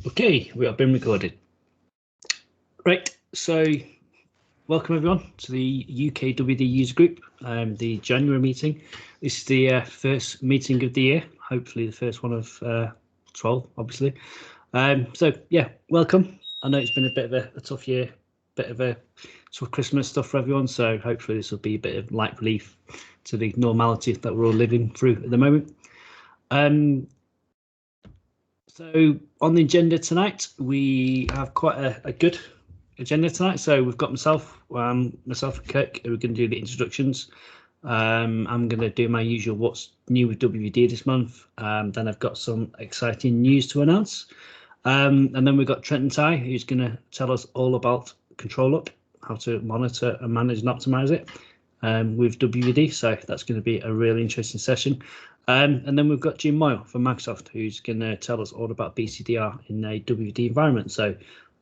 Okay, we have been recorded. Right, so welcome everyone to the UK WVD User Group, the January meeting. This is the first meeting of the year, hopefully the first one of 12, obviously. So yeah, welcome. I know it's been a bit of a tough year, bit of a sort of Christmas stuff for everyone, so hopefully this will be a bit of light relief to the normality that we're all living through at the moment. So on the agenda tonight, we have quite a good agenda tonight. So we've got myself and Kirk, who are going to do the introductions. I'm going to do my usual what's new with WVD this month. Then I've got some exciting news to announce. And then we've got Trentant Tye, who's going to tell us all about ControlUp, how to monitor and manage and optimize it with WVD. So that's going to be a really interesting session. And then we've got Jim Moyle from Microsoft, who's going to tell us all about BCDR in a WVD environment. So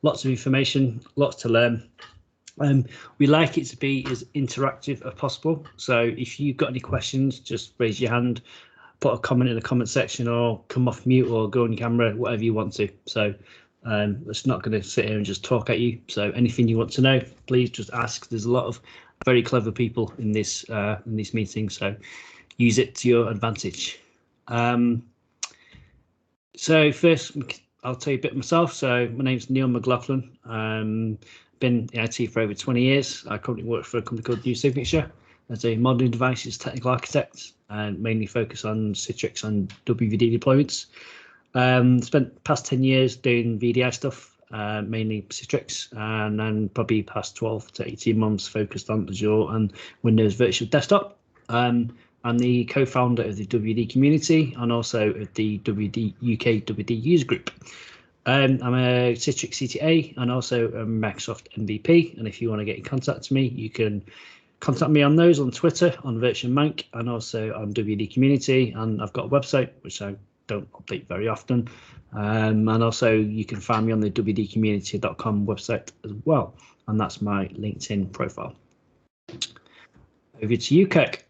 lots of information, lots to learn. We like it to be as interactive as possible. So if you've got any questions, just raise your hand, put a comment in the comment section, or come off mute or go on camera, whatever you want to. So it's not going to sit here and just talk at you. So anything you want to know, please just ask. There's a lot of very clever people in this meeting, so use it to your advantage. So first, I'll tell you a bit myself. So my name's Neil McLaughlin. Been in IT for over 20 years. I currently work for a company called New Signature as a modeling devices technical architect and mainly focus on Citrix and WVD deployments. Spent the past 10 years doing VDI stuff, mainly Citrix, and then probably past 12 to 18 months focused on Azure and Windows Virtual Desktop. I'm the co-founder of the WVD community and also of the UK WVD User Group. I'm a Citrix CTA and also a Microsoft MVP. And if you want to get in contact with me, you can contact me on those on Twitter, on VirtualMank, and also on WVD community. And I've got a website, which I don't update very often. And also you can find me on the wvdcommunity.com website as well. And that's my LinkedIn profile. Over to you, Kirk.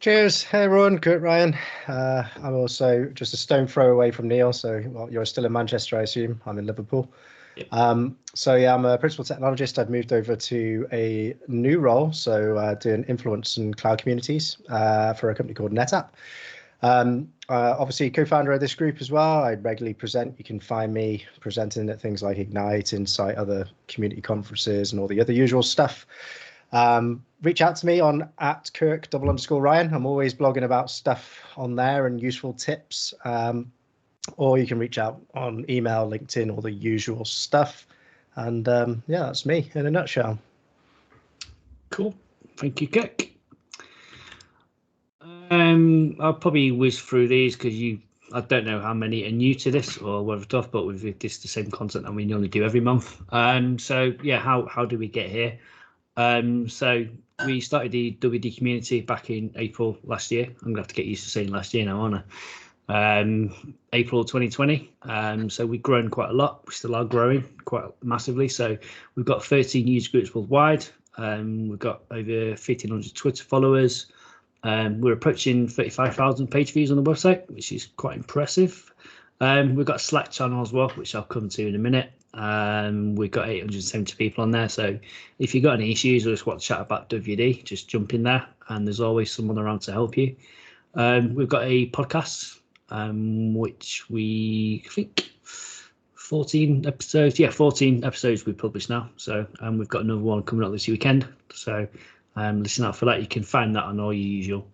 Cheers. Hey everyone, Kurt Ryan. I'm also just a stone throw away from Neil, so well, you're still in Manchester, I assume. I'm in Liverpool. Yep. So yeah, I'm a principal technologist. I've moved over to a new role, so doing influence and cloud communities for a company called NetApp. Obviously co-founder of this group as well. I regularly present. You can find me presenting at things like Ignite, Insight, other community conferences, and all the other usual stuff. Reach out to me on @Kirk_Ryan. I'm always blogging about stuff on there and useful tips. Or you can reach out on email, LinkedIn, all the usual stuff. And yeah, that's me in a nutshell. Cool. Thank you, Kirk. I'll probably whiz through these because I don't know how many are new to this or whatever stuff, but we've just the same content that we normally do every month. So yeah, how do we get here? So we started the WVD community back in April last year. I'm gonna have to get used to saying last year now, aren't I? April 2020. So we've grown quite a lot. We still are growing quite massively. So we've got 13 user groups worldwide. We've got over 1,500 Twitter followers. We're approaching 35,000 page views on the website, which is quite impressive. We've got a Slack channel as well, which I'll come to in a minute. We've got 870 people on there, so if you've got any issues or just want to chat about WVD, just jump in there and there's always someone around to help you. We've got a podcast, which we think 14 episodes. Yeah, 14 episodes we published now. So we've got another one coming up this weekend. So listen out for that. You can find that on all your usual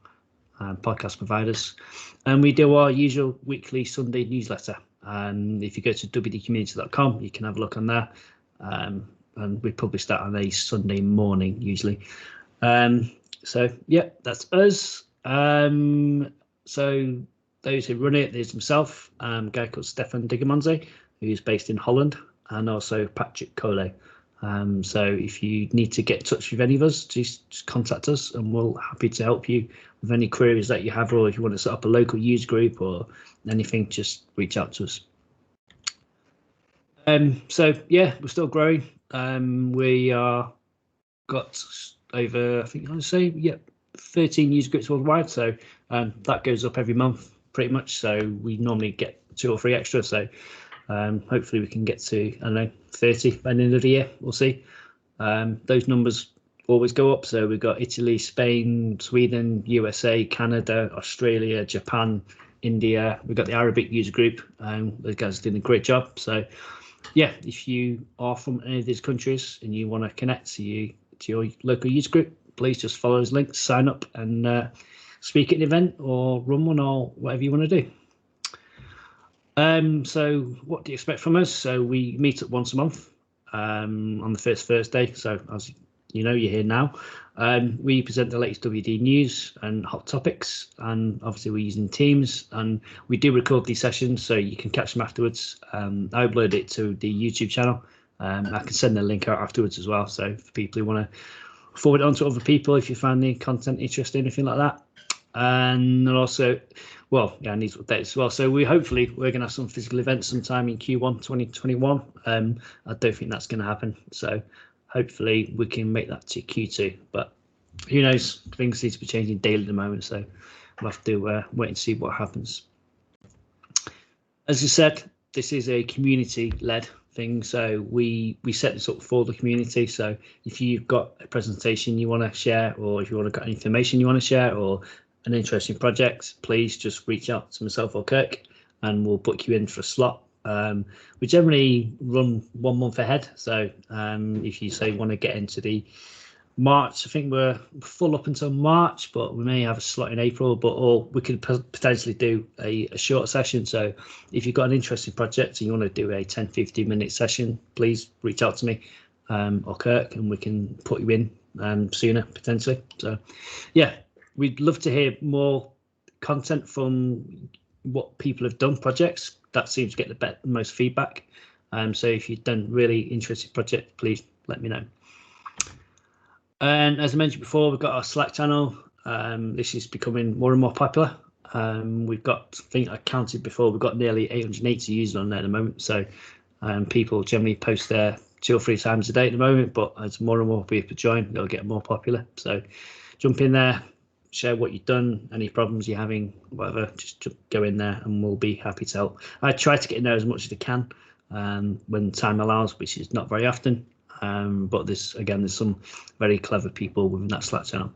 podcast providers. And we do our usual weekly Sunday newsletter. If you go to wvdcommunity.com, you can have a look on there. And we publish that on a Sunday morning usually. So yeah, that's us. So those who run it, there's himself, a guy called Stefan Digamonze, who's based in Holland, and also Patrick Cole. So if you need to get in touch with any of us, just contact us and we'll happy to help you with any queries that you have, or if you want to set up a local user group or anything, just reach out to us. So yeah, we're still growing. We are got over, I think I'd say, 13 user groups worldwide. So that goes up every month pretty much. So we normally get 2 or 3 extra. So Hopefully we can get to, I don't know, 30 by the end of the year. We'll see. Those numbers always go up. So we've got Italy, Spain, Sweden, USA, Canada, Australia, Japan, India. We've got the Arabic user group. Those guys are doing a great job. So yeah, if you are from any of these countries and you want to connect to your local user group, please just follow those links, sign up, and speak at an event or run one or whatever you want to do. So what do you expect from us? So we meet up once a month on the first Thursday. So as you know, you're here now. We present the latest WVD news and hot topics, and obviously we're using Teams, and we do record these sessions so you can catch them afterwards. I upload it to the YouTube channel. I can send the link out afterwards as well. So for people who want to forward it on to other people, if you find the content interesting, anything like that. And also, well, yeah, I need to update as well. So we're going to have some physical events sometime in Q1 2021. I don't think that's going to happen. So hopefully we can make that to Q2. But who knows? Things seem to be changing daily at the moment. So we'll have to wait and see what happens. As I said, this is a community-led thing. So we set this up for the community. So if you've got a presentation you want to share, or if you want to got information you want to share, or an interesting project, please just reach out to myself or Kirk and we'll book you in for a slot. We generally run 1 month ahead. So if you say want to get into the March, I think we're full up until March, but we may have a slot in April, or we could potentially do a short session. So if you've got an interesting project and you want to do a 10-15 minute session, please reach out to me or Kirk and we can put you in sooner potentially. So yeah, we'd love to hear more content from what people have done projects. That seems to get the most feedback. So if you've done really interesting project, please let me know. And as I mentioned before, we've got our Slack channel. This is becoming more and more popular. We've got, I think I counted before, we've got nearly 880 users on there at the moment. So people generally post there 2 or 3 times a day at the moment, but as more and more people join, it'll get more popular. So jump in there, share what you've done, any problems you're having, whatever, just go in there and we'll be happy to help. I try to get in there as much as I can when time allows, which is not very often. But there's some very clever people within that Slack channel.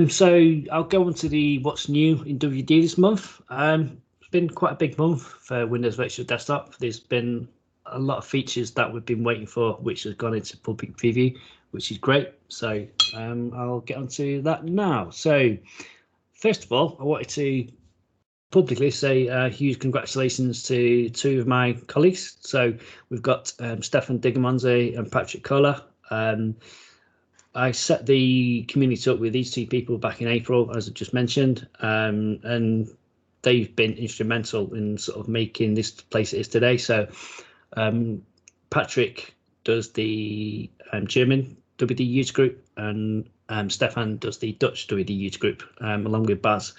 So I'll go on to the what's new in WVD this month. It's been quite a big month for Windows Virtual Desktop. There's been a lot of features that we've been waiting for, which has gone into public preview, which is great. So I'll get onto that now. So first of all, I wanted to publicly say a huge congratulations to 2 of my colleagues. So we've got Stefan Digamonze and Patrick Kohler. I set the community up with these 2 people back in April, as I just mentioned, and they've been instrumental in sort of making this place it is today. So Patrick does the German WVD User Group, and Stefan does the Dutch WVD User Group, along with Baz.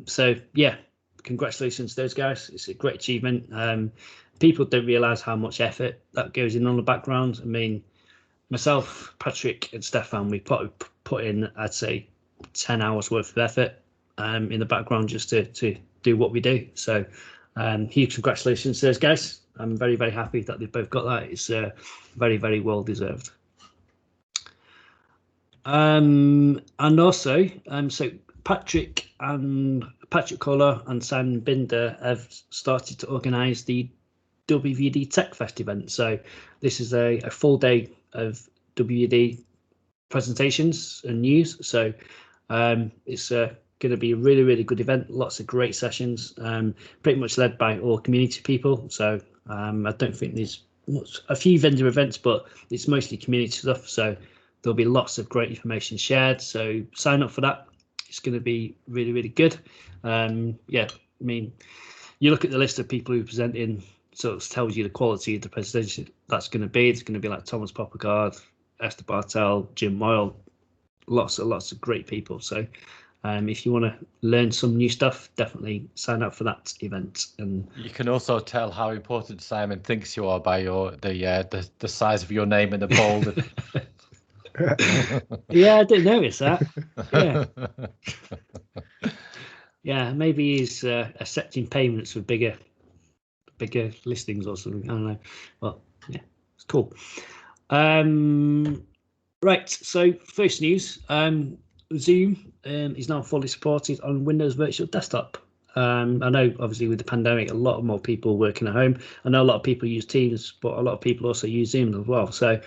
So yeah, congratulations to those guys. It's a great achievement. People don't realize how much effort that goes in on the background. I mean, myself, Patrick and Stefan, we put in, I'd say, 10 hours worth of effort in the background just to do what we do. So huge congratulations to those guys. I'm very, very happy that they've both got that. It's very, very well deserved. And also, so Patrick Kohler and Simon Binder have started to organise the WVD Tech Fest event. So this is a full day of WVD presentations and news. So it's going to be a really, really good event. Lots of great sessions, pretty much led by all community people. So I don't think there's a few vendor events, but it's mostly community stuff. So there'll be lots of great information shared. So sign up for that. It's going to be really, really good. Yeah, I mean, you look at the list of people who present in, so it tells you the quality of the presentation that's going to be. It's going to be like Thomas Poppergard, Esther Bartel, Jim Moyle, lots of great people. So if you want to learn some new stuff, definitely sign up for that event. And you can also tell how important Simon thinks you are by the size of your name in the bold. Yeah, I didn't notice that. Yeah. Yeah, maybe he's accepting payments for bigger listings or something. I don't know. Well, yeah, it's cool. Right, so first news, Zoom is now fully supported on Windows Virtual Desktop. I know obviously with the pandemic, a lot more people working at home. I know a lot of people use Teams, but a lot of people also use Zoom as well. So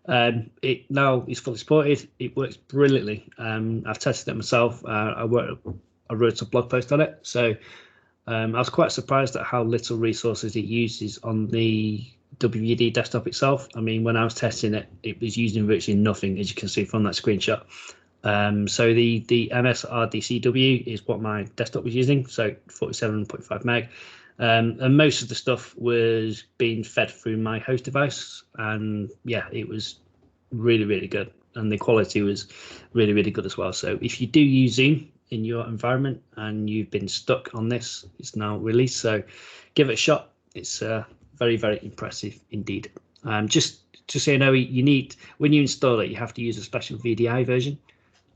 it now is fully supported. It works brilliantly. I've tested it myself. I wrote a blog post on it. So I was quite surprised at how little resources it uses on the WVD desktop itself. I mean, when I was testing it, it was using virtually nothing, as you can see from that screenshot. So the MSRDCW is what my desktop was using, so 47.5 meg. And most of the stuff was being fed through my host device. And yeah, it was really, really good. And the quality was really, really good as well. So if you do use Zoom in your environment and you've been stuck on this, it's now released. So give it a shot. It's very, very impressive indeed. Just so you know, you need, when you install it, you have to use a special VDI version.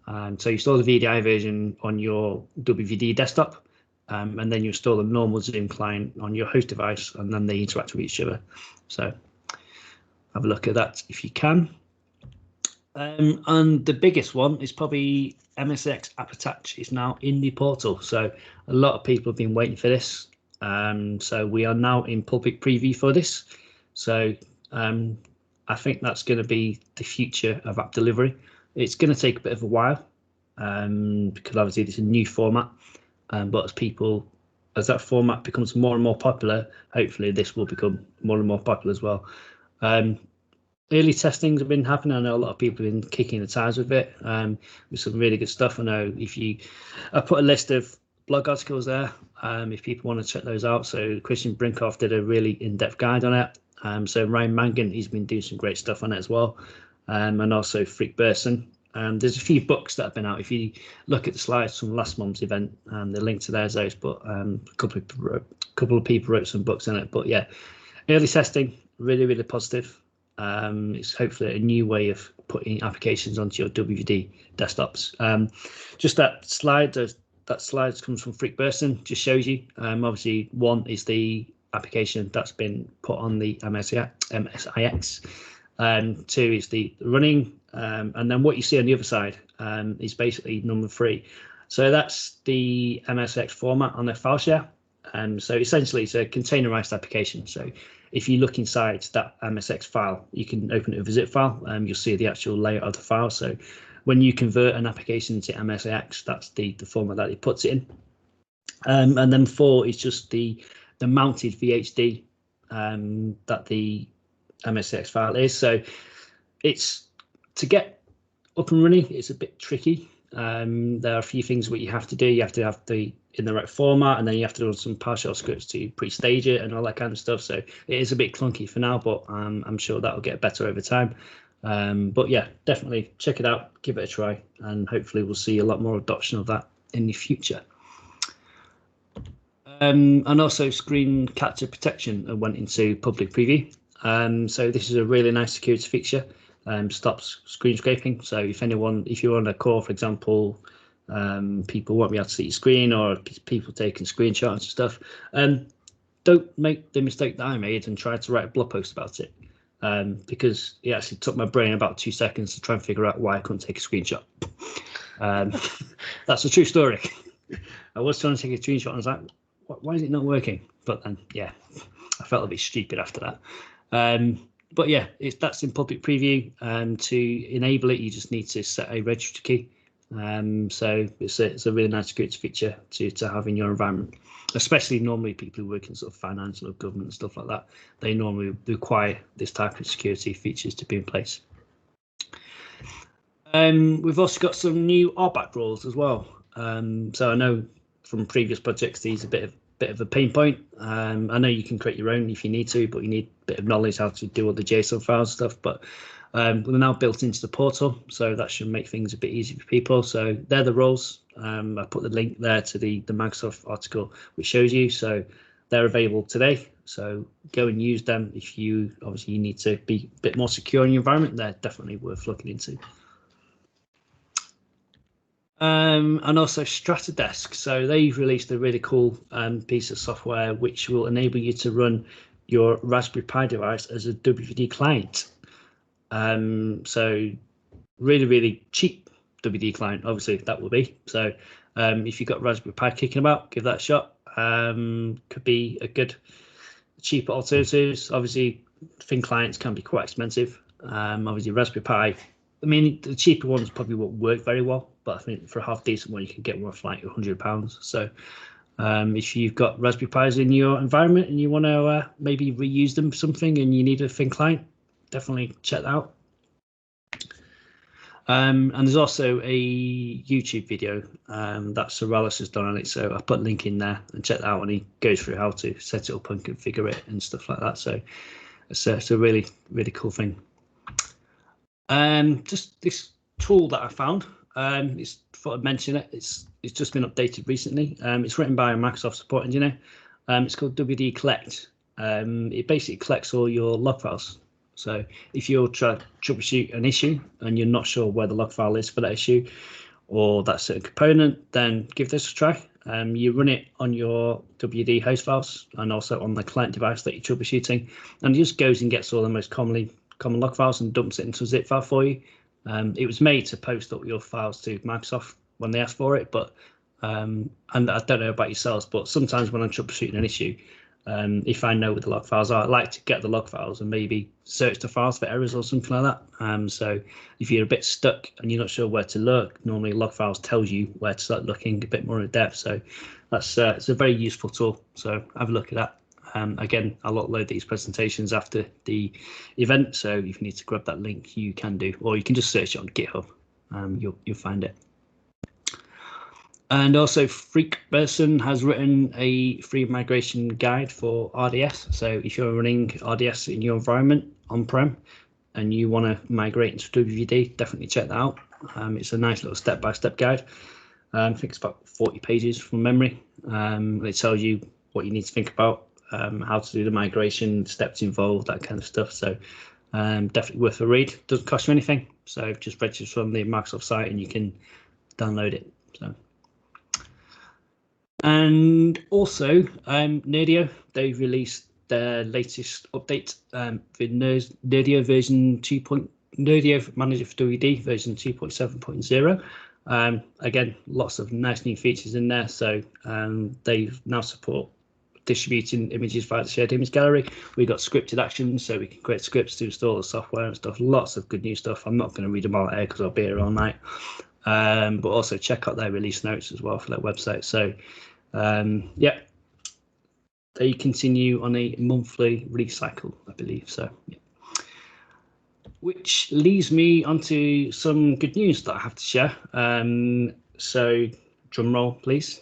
So you install the VDI version on your WVD desktop, and then you install a normal Zoom client on your host device, and then they interact with each other. So have a look at that if you can. And the biggest one is probably MSX App Attach is now in the portal. So a lot of people have been waiting for this. So we are now in public preview for this. So I think that's going to be the future of app delivery. It's going to take a bit of a while because obviously it's a new format. But as that format becomes more and more popular, hopefully this will become more and more popular as well. Early testings have been happening. I know a lot of people have been kicking the tires with it, with some really good stuff. I know I put a list of blog articles there if people want to check those out. So Christian Brinkhoff did a really in-depth guide on it. So Ryan Mangan, he's been doing some great stuff on it as well. And also Freak Burson. There's a few books that have been out. If you look at the slides from last month's event, the link to there's those, but a couple of people wrote some books on it. But yeah, early testing, really, really positive. It's hopefully a new way of putting applications onto your WVD desktops. Just that slide comes from Freak Burson, just shows you. Obviously, one is the application that's been put on the MSIX. Two is the running, and then what you see on the other side is basically number 3. So that's the MSX format on their file share. So essentially, it's a containerized application. So if you look inside that MSX file, you can open it with a zip file, and you'll see the actual layout of the file. So when you convert an application to MSX, that's the format that it puts it in. And then 4 is just the mounted VHD that the MSX file is. So it's to get up and running, it's a bit tricky. There are a few things what you have to do. You have to have in the right format, and then you have to do some PowerShell scripts to pre-stage it and all that kind of stuff. So it is a bit clunky for now, but I'm sure that'll get better over time. But yeah, definitely check it out, give it a try, and hopefully we'll see a lot more adoption of that in the future. And also screen capture protection went into public preview. So this is a really nice security feature. Stops screen scraping. So if you're on a call, for example, people won't be able to see your screen, or people taking screenshots and stuff. Don't make the mistake that I made and try to write a blog post about it, because it actually took my brain about 2 seconds to try and figure out why I couldn't take a screenshot. That's a true story. I was trying to take a screenshot and I was like, why is it not working? But then, yeah, I felt a bit stupid after that. But yeah, that's in public preview. To enable it, you just need to set a registry key. So it's a really nice security feature to have in your environment, especially normally people who work in sort of financial or government and stuff like that. They normally require this type of security features to be in place. We've also got some new RBAC rules as well. So I know from previous projects these are a bit of a pain point. I know you can create your own if you need to, but you need a bit of knowledge how to do all the JSON files and stuff. But they're now built into the portal, so that should make things a bit easier for people. So they're the rules. I put the link there to the Microsoft article which shows you. So they're available today. So go and use them if you need to be a bit more secure in your environment. They're definitely worth looking into. And also Stratadesk. So they've released a really cool piece of software which will enable you to run your Raspberry Pi device as a WVD client. So really cheap WVD client, obviously that will be. So if you've got Raspberry Pi kicking about, give that a shot. Could be a good cheaper alternatives. Obviously thin clients can be quite expensive. Obviously Raspberry Pi, I mean, the cheaper ones probably won't work very well, but I think for a half decent one you can get one for like £100. So if you've got Raspberry Pis in your environment and you want to maybe reuse them for something and you need a thin client, definitely check that out. And there's also a YouTube video that Sorellis has done on it, so I put a link in there and check that out, and he goes through how to set it up and configure it and stuff like that. So it's a really cool thing. Just this tool that I found, it's thought I'd mention it. It's just been updated recently. It's written by a Microsoft support engineer. It's called WVD Collect. It basically collects all your log files. So if you're trying to troubleshoot an issue and you're not sure where the log file is for that issue or that certain component, then give this a try. You run it on your WVD host files and also on the client device that you're troubleshooting, and it just goes and gets all the most common log files and dumps it into a zip file for you. It was made to post up your files to Microsoft when they asked for it, but and I don't know about yourselves, but sometimes when I'm troubleshooting an issue, if I know what the log files are, I like to get the log files and maybe search the files for errors or something like that. So if you're a bit stuck and you're not sure where to look, normally log files tells you where to start looking a bit more in depth. So that's it's a very useful tool. So have a look at that. Again, I'll upload these presentations after the event, so if you need to grab that link, you can do, or you can just search it on GitHub. You'll find it. And also Freakperson has written a free migration guide for RDS. So if you're running RDS in your environment on-prem and you want to migrate into WVD, definitely check that out. It's a nice little step-by-step guide. I think it's about 40 pages from memory. It tells you what you need to think about, how to do the migration, steps involved, that kind of stuff. So definitely worth a read. Doesn't cost you anything. So just register from the Microsoft site and you can download it. So. And also Nerdio, they've released their latest update with Nerdio version 2. Nerdio Manager for WVD version 2.7.0. Again, lots of nice new features in there. So they now support distributing images via the shared image gallery. We got scripted actions, so we can create scripts to install the software and stuff. Lots of good new stuff. I'm not going to read them all out here because I'll be here all night. But also check out their release notes as well for their website. So yeah, they continue on a monthly release cycle, I believe. So yeah. Which leads me onto some good news that I have to share. So drum roll, please.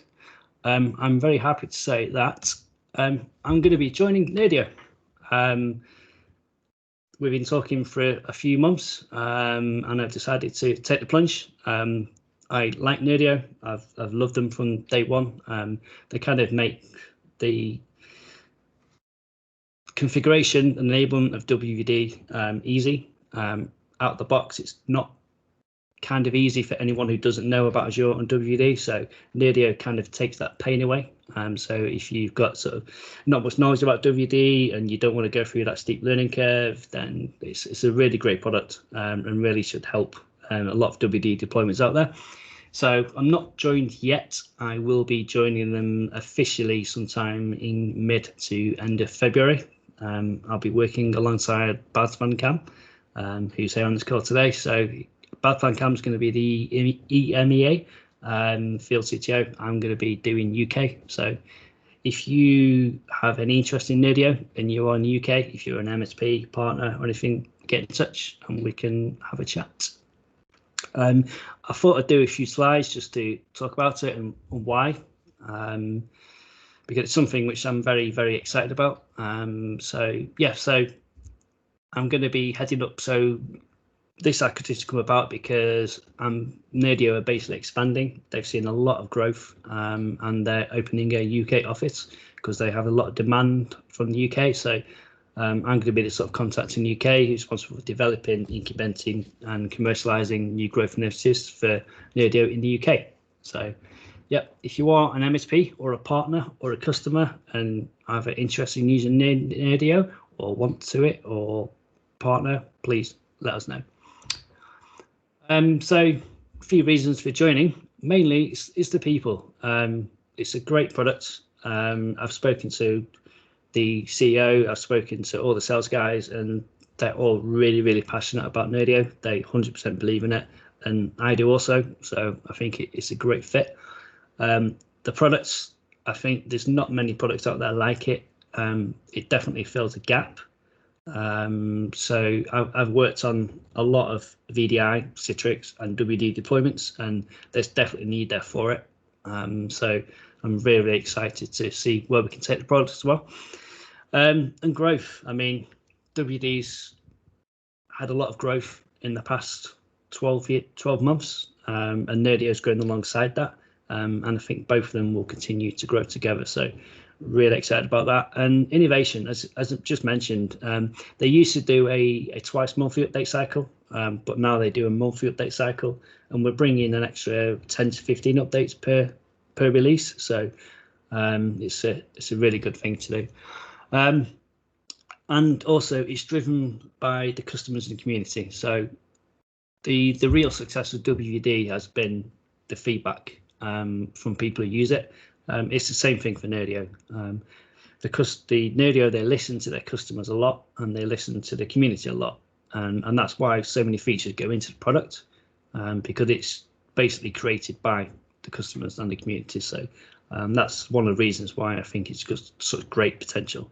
I'm very happy to say that I'm going to be joining Nerdio. We've been talking for a few months, and I've decided to take the plunge. I like Nerdio. I've loved them from day one. They kind of make the configuration and enablement of WVD easy. Out the box, it's not kind of easy for anyone who doesn't know about Azure and WVD. So Nerdio kind of takes that pain away. So if you've got sort of not much knowledge about WVD and you don't want to go through that steep learning curve, then it's a really great product and really should help a lot of WVD deployments out there. So I'm not joined yet. I will be joining them officially sometime in mid to end of February. I'll be working alongside Bart van Kam, who's here on this call today. So Bart van Kam is going to be the EMEA field CTO. I'm going to be doing UK. So if you have any interest in Nerdio and you're in the UK, if you're an MSP partner or anything, get in touch and we can have a chat. I thought I'd do a few slides just to talk about it and why, because it's something which I'm very, very excited about. So yeah, so I'm going to be heading up. So this activity to come about because Nerdio are basically expanding. They've seen a lot of growth and they're opening a UK office because they have a lot of demand from the UK. So I'm going to be the sort of contact in the UK who's responsible for developing, incubating and commercialising new growth initiatives for Nerdio in the UK. So, yeah, if you are an MSP or a partner or a customer and either interested in using Nerdio or want to it or partner, please let us know. So a few reasons for joining. Mainly it's the people. It's a great product. I've spoken to the CEO, I've spoken to all the sales guys, and they're all really, really passionate about Nerdio. They 100% believe in it, and I do also. So I think it's a great fit. The products, I think there's not many products out there like it. It definitely fills a gap. So I've worked on a lot of VDI, Citrix and WVD deployments, and there's definitely a need there for it. So I'm really, really excited to see where we can take the product as well. And growth, I mean, WVD's had a lot of growth in the past 12 months, and Nerdio's grown alongside that. And I think both of them will continue to grow together. So really excited about that. And innovation, as I just mentioned, they used to do a twice monthly update cycle, but now they do a monthly update cycle, and we're bringing an extra 10 to 15 updates per release. So it's a really good thing to do. And also it's driven by the customers and community. So the real success of WVD has been the feedback from people who use it. It's the same thing for Nerdio. The Nerdio, they listen to their customers a lot, and they listen to the community a lot, and that's why so many features go into the product, because it's basically created by the customers and the community. So that's one of the reasons why I think it's got such great potential.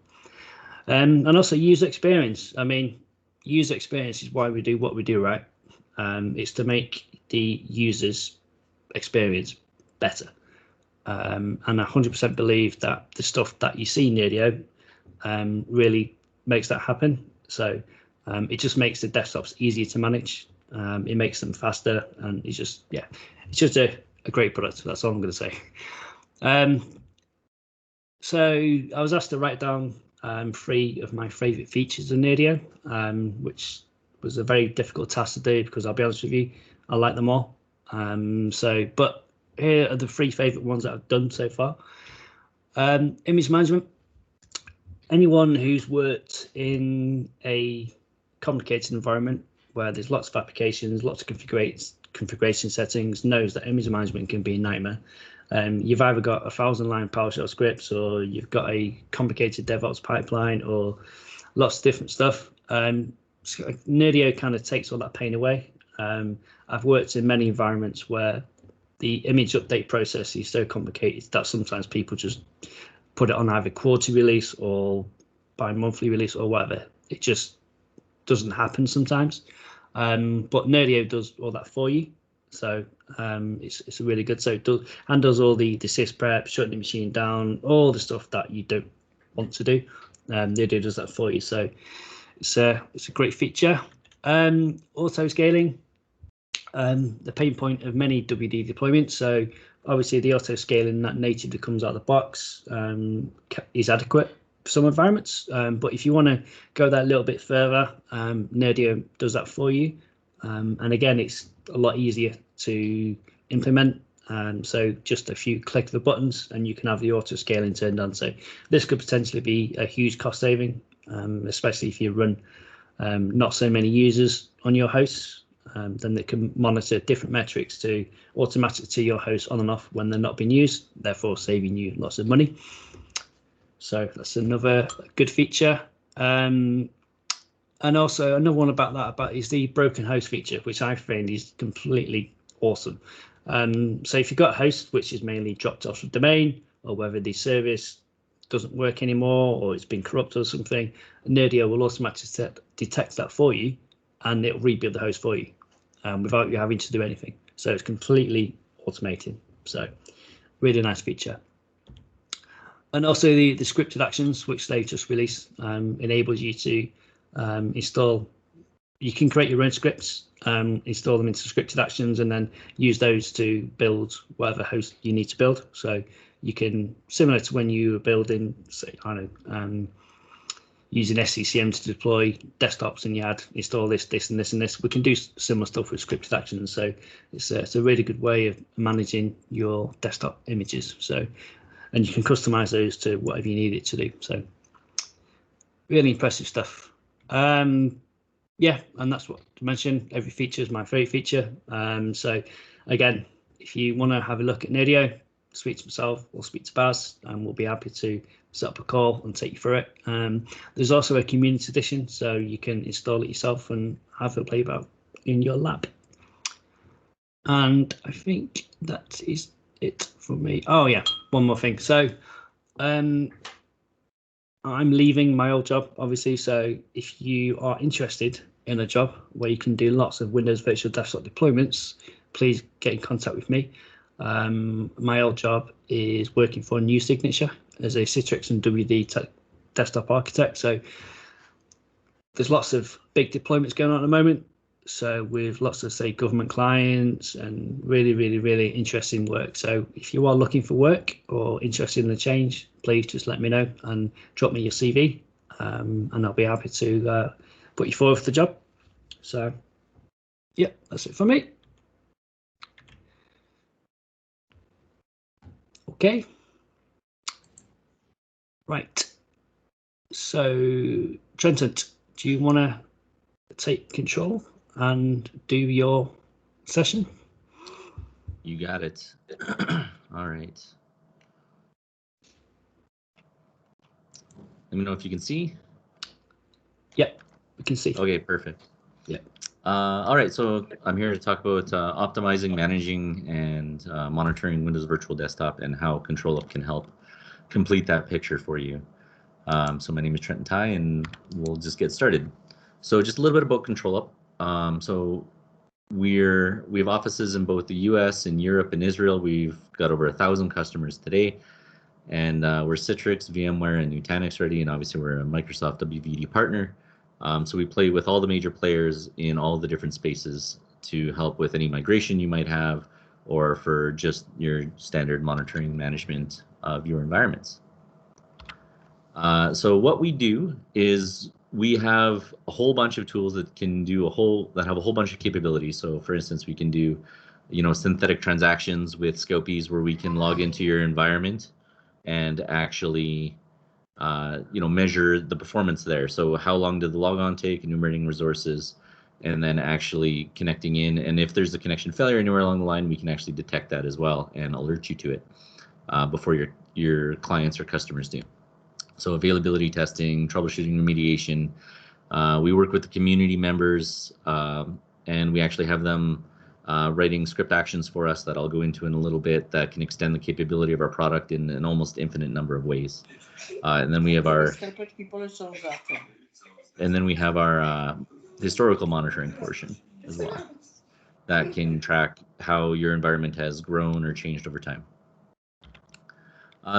And also user experience. I mean, user experience is why we do what we do, right? It's to make the user's experience better. And I 100% believe that the stuff that you see in Nerdio really makes that happen. So it just makes the desktops easier to manage. It makes them faster, and it's just a great product. That's all I'm going to say. So I was asked to write down 3 of my favorite features in Nerdio, which was a very difficult task to do, because I'll be honest with you, I like them all. But here are the 3 favorite ones that I've done so far. Image management. Anyone who's worked in a complicated environment where there's lots of applications, lots of configuration settings, knows that image management can be a nightmare. You've either got 1,000-line PowerShell scripts, or you've got a complicated DevOps pipeline, or lots of different stuff. Nerdio kind of takes all that pain away. I've worked in many environments where the image update process is so complicated that sometimes people just put it on either quarterly release or bi-monthly release or whatever. It just doesn't happen sometimes. But Nerdio does all that for you. So it's really good. So it does all the sys prep, shutting the machine down, all the stuff that you don't want to do. Nerdio does that for you. So it's a great feature. Auto scaling. The pain point of many WVD deployments. So obviously the auto scaling that natively comes out of the box is adequate for some environments, but if you want to go that a little bit further, Nerdio does that for you, and again, it's a lot easier to implement. So just a few click of the buttons and you can have the auto scaling turned on. So this could potentially be a huge cost saving, especially if you run not so many users on your hosts. Then they can monitor different metrics to automatically to your host on and off when they're not being used, therefore saving you lots of money. So that's another good feature. And also another one about is the broken host feature, which I find is completely awesome. So if you've got a host which is mainly dropped off the domain, or whether the service doesn't work anymore or it's been corrupted or something, Nerdio will automatically detect that for you, and it'll rebuild the host for you without you having to do anything. So it's completely automated. So really nice feature. And also the scripted actions, which they've just released, enables you to install. You can create your own scripts, install them into scripted actions, and then use those to build whatever host you need to build. So you can, similar to when you were building, say, I don't know, using SCCM to deploy desktops and you had install this, this, and this, and this. We can do similar stuff with scripted actions. So it's a really good way of managing your desktop images. So, and you can customize those to whatever you need it to do. So really impressive stuff. Yeah, and that's what to mention. Every feature is my favorite feature. So again, if you want to have a look at Nerdio, speak to myself or speak to Baz, and we'll be happy to set up a call and take you through it. There's also a community edition, so you can install it yourself and have a play about in your lab. And I think that is it for me. Oh yeah, one more thing. So I'm leaving my old job, obviously. So if you are interested in a job where you can do lots of Windows Virtual Desktop deployments, please get in contact with me. My old job is working for New Signature as a Citrix and WVD desktop architect. So there's lots of big deployments going on at the moment. So with lots of, say, government clients and really, really, really interesting work. So if you are looking for work or interested in the change, please just let me know and drop me your CV, and I'll be happy to put you forward for the job. So yeah, that's it for me. Okay. Right. So Trentant, do you want to take control and do your session? You got it. All right. Let me know if you can see. Yep, we can see. Okay, perfect. Yep. All right, so I'm here to talk about optimizing, managing, and monitoring Windows Virtual Desktop and how ControlUp can help complete that picture for you. So my name is Trentant Tye, and we'll just get started. So just a little bit about ControlUp. So we have offices in both the US and Europe and Israel. We've got over 1,000 customers today. And we're Citrix, VMware, and Nutanix ready, and obviously we're a Microsoft WVD partner. So we play with all the major players in all the different spaces to help with any migration you might have, or for just your standard monitoring management of your environments. So what we do is we have a whole bunch of tools that can do that have a whole bunch of capabilities. So for instance, we can do, synthetic transactions with Scopies where we can log into your environment and actually measure the performance there. So how long did the logon take, enumerating resources, and then actually connecting in. And if there's a connection failure anywhere along the line, we can actually detect that as well and alert you to it before your clients or customers do. So availability testing, troubleshooting, remediation. We work with the community members, and we actually have them writing script actions for us that I'll go into in a little bit that can extend the capability of our product in an almost infinite number of ways. And then we have our historical monitoring portion as well that can track how your environment has grown or changed over time.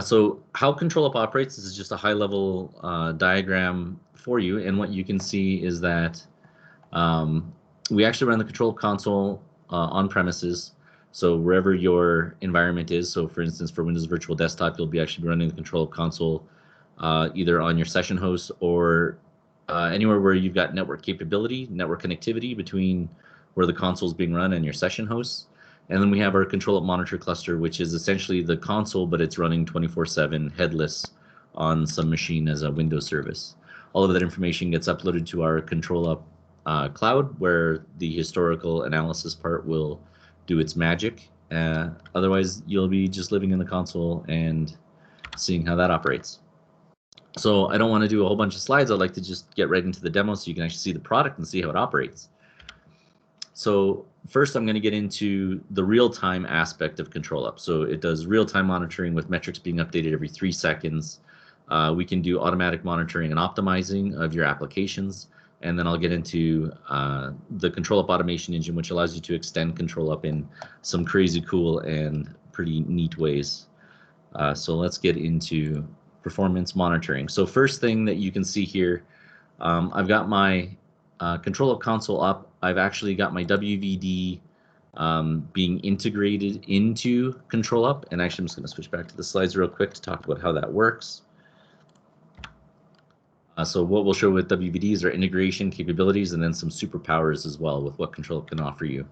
So how ControlUp operates is just a high-level diagram for you, and what you can see is that we actually run the ControlUp console on premises, so wherever your environment is. So for instance, for Windows Virtual Desktop, you'll be actually running the ControlUp console either on your session host or anywhere where you've got network capability, network connectivity between where the console is being run and your session hosts. And then we have our ControlUp monitor cluster, which is essentially the console, but it's running 24/7 headless on some machine as a Windows service. All of that information gets uploaded to our ControlUp cloud, where the historical analysis part will do its magic. Otherwise, you'll be just living in the console and seeing how that operates. So I don't want to do a whole bunch of slides. I'd like to just get right into the demo so you can actually see the product and see how it operates. So first, I'm going to get into the real-time aspect of ControlUp. So it does real-time monitoring with metrics being updated every 3 seconds. We can do automatic monitoring and optimizing of your applications. And then I'll get into the ControlUp automation engine, which allows you to extend ControlUp in some crazy cool and pretty neat ways. So let's get into performance monitoring. So first thing that you can see here, I've got my ControlUp console up. I've actually got my WVD being integrated into ControlUp. And actually, I'm just going to switch back to the slides real quick to talk about how that works. So what we'll show with WVDs are integration capabilities and then some superpowers as well with what ControlUp can offer you.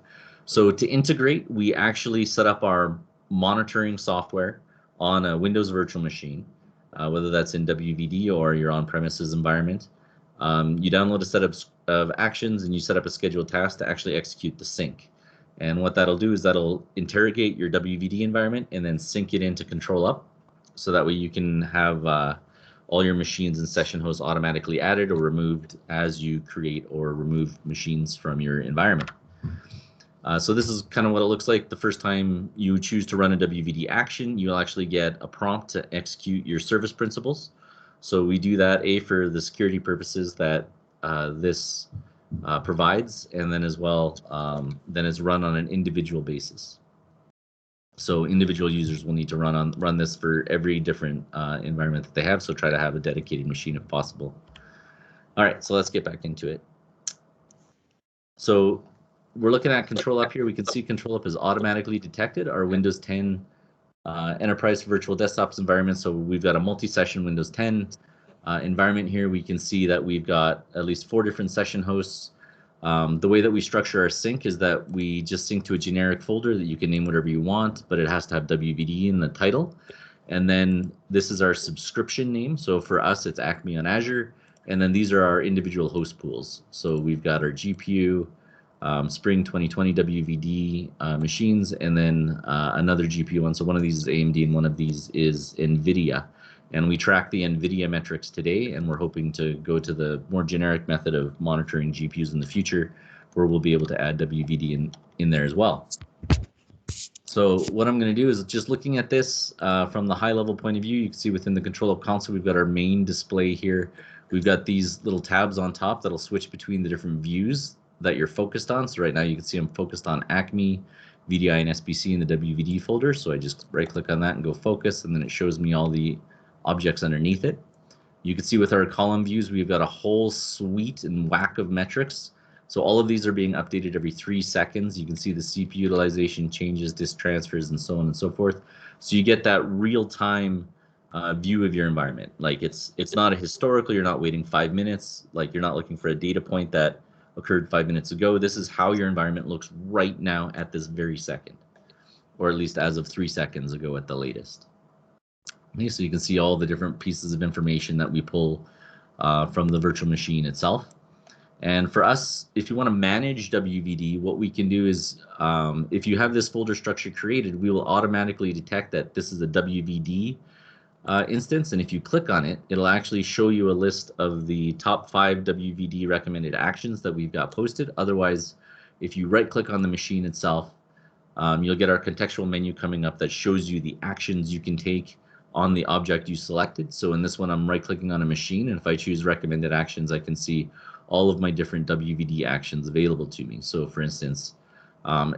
So to integrate, we actually set up our monitoring software on a Windows virtual machine, whether that's in WVD or your on-premises environment. You download a set of actions and you set up a scheduled task to actually execute the sync. And what that'll do is that'll interrogate your WVD environment and then sync it into ControlUp, so that way you can have all your machines and session hosts automatically added or removed as you create or remove machines from your environment. So this is kind of what it looks like the first time you choose to run a WVD action. You'll actually get a prompt to execute your service principals. So we do that for the security purposes that this provides, and then as well, then it's run on an individual basis. So individual users will need to run this for every different environment that they have. So try to have a dedicated machine if possible. All right, so let's get back into it. So we're looking at ControlUp here. We can see ControlUp is automatically detected our Windows 10 enterprise virtual desktops environment. So we've got a multi-session Windows 10 environment here. We can see that we've got at least 4 different session hosts. The way that we structure our sync is that we just sync to a generic folder that you can name whatever you want, but it has to have WVD in the title. And then this is our subscription name. So for us, it's Acme on Azure. And then these are our individual host pools. So we've got our GPU, Spring 2020 WVD machines, and then another GPU one. So one of these is AMD and one of these is NVIDIA. And we track the NVIDIA metrics today, and we're hoping to go to the more generic method of monitoring GPUs in the future, where we'll be able to add WVD in there as well. So what I'm going to do is just looking at this from the high-level point of view. You can see within the ControlUp console, we've got our main display here. We've got these little tabs on top that'll switch between the different views that you're focused on. So right now you can see I'm focused on Acme, VDI, and SBC in the WVD folder. So I just right-click on that and go focus, and then it shows me all the objects underneath it. You can see with our column views, we've got a whole suite and whack of metrics. So all of these are being updated every 3 seconds. You can see the CPU utilization changes, disk transfers, and so on and so forth. So you get that real-time view of your environment. Like it's not a historical, you're not waiting 5 minutes, like you're not looking for a data point that occurred 5 minutes ago. This is how your environment looks right now at this very second, or at least as of 3 seconds ago at the latest. Okay, so you can see all the different pieces of information that we pull from the virtual machine itself. And for us, if you want to manage WVD, what we can do is if you have this folder structure created, we will automatically detect that this is a WVD instance. And if you click on it, it'll actually show you a list of the top 5 WVD recommended actions that we've got posted. Otherwise, if you right click on the machine itself, you'll get our contextual menu coming up that shows you the actions you can take on the object you selected. So in this one, I'm right clicking on a machine, and if I choose recommended actions, I can see all of my different WVD actions available to me. So for instance,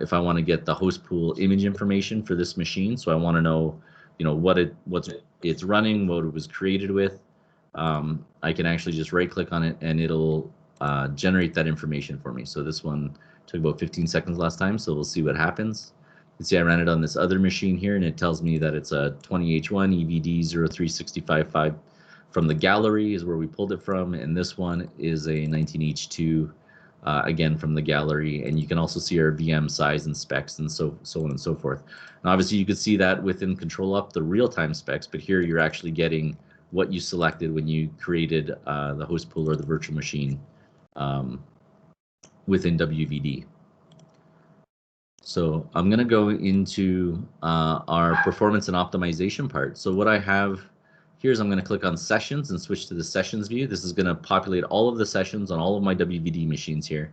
if I want to get the host pool image information for this machine, so I want to know, what it's running, what it was created with, I can actually just right click on it and it'll generate that information for me. So this one took about 15 seconds last time, so we'll see what happens. You can see I ran it on this other machine here, and it tells me that it's a 20H1 EVD 03655 from the gallery is where we pulled it from, and this one is a 19H2 again from the gallery, and you can also see our VM size and specs and so on and so forth. And obviously you could see that within ControlUp, the real-time specs, but here you're actually getting what you selected when you created the host pool or the virtual machine within WVD. So I'm going to go into our performance and optimization part. So what I have here is I'm going to click on sessions and switch to the sessions view. This is going to populate all of the sessions on all of my WVD machines here.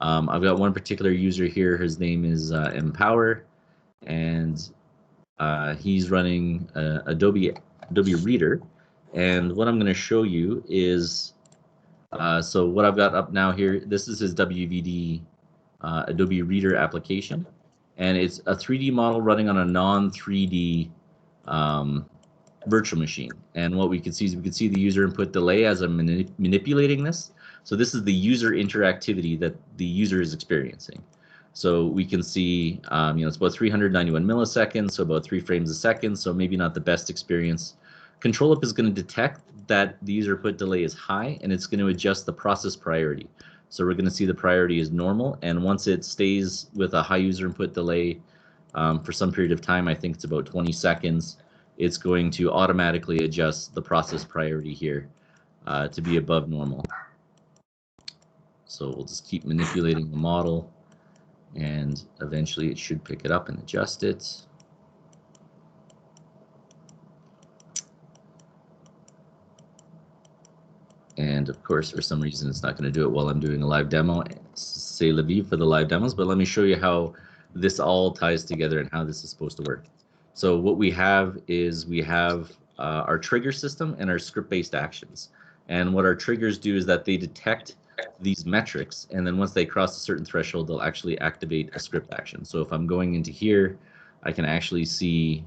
I've got one particular user here. His name is Empower, and he's running Adobe Reader. And what I'm going to show you is, so what I've got up now here, this is his WVD Adobe Reader application, and it's a 3D model running on a non-3D virtual machine. And what we can see is we can see the user input delay as I'm manipulating this. So this is the user interactivity that the user is experiencing. So we can see, it's about 391 milliseconds, so about 3 frames a second. So maybe not the best experience ControlUp is going to detect that the user input delay is high, and it's going to adjust the process priority. So we're going to see the priority is normal, and once it stays with a high user input delay for some period of time, I think it's about 20 seconds, it's going to automatically adjust the process priority here to be above normal. So we'll just keep manipulating the model, and eventually it should pick it up and adjust it. And of course, for some reason, it's not going to do it while I'm doing a live demo. C'est la vie for the live demos, but let me show you how this all ties together and how this is supposed to work. So what we have is we have our trigger system and our script-based actions. And what our triggers do is that they detect these metrics, and then once they cross a certain threshold, they'll actually activate a script action. So if I'm going into here, I can actually see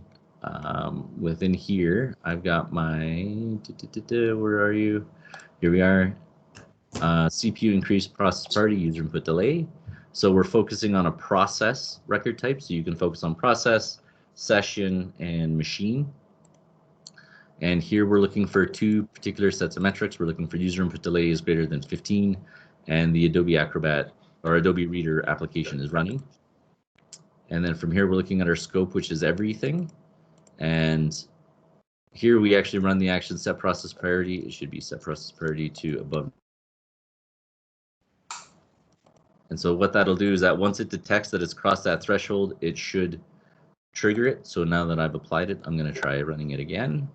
within here, I've got my, where are you? Here we are, CPU increased process priority, user input delay. So we're focusing on a process record type, so you can focus on process, session, and machine. And here we're looking for two particular sets of metrics. We're looking for user input delay is greater than 15, and the Adobe Acrobat or Adobe Reader application is running. And then from here, we're looking at our scope, which is everything. And here we actually run the action set process priority. It should be set process priority to above. And so what that'll do is that once it detects that it's crossed that threshold, it should trigger it. So now that I've applied it, I'm going to try running it again.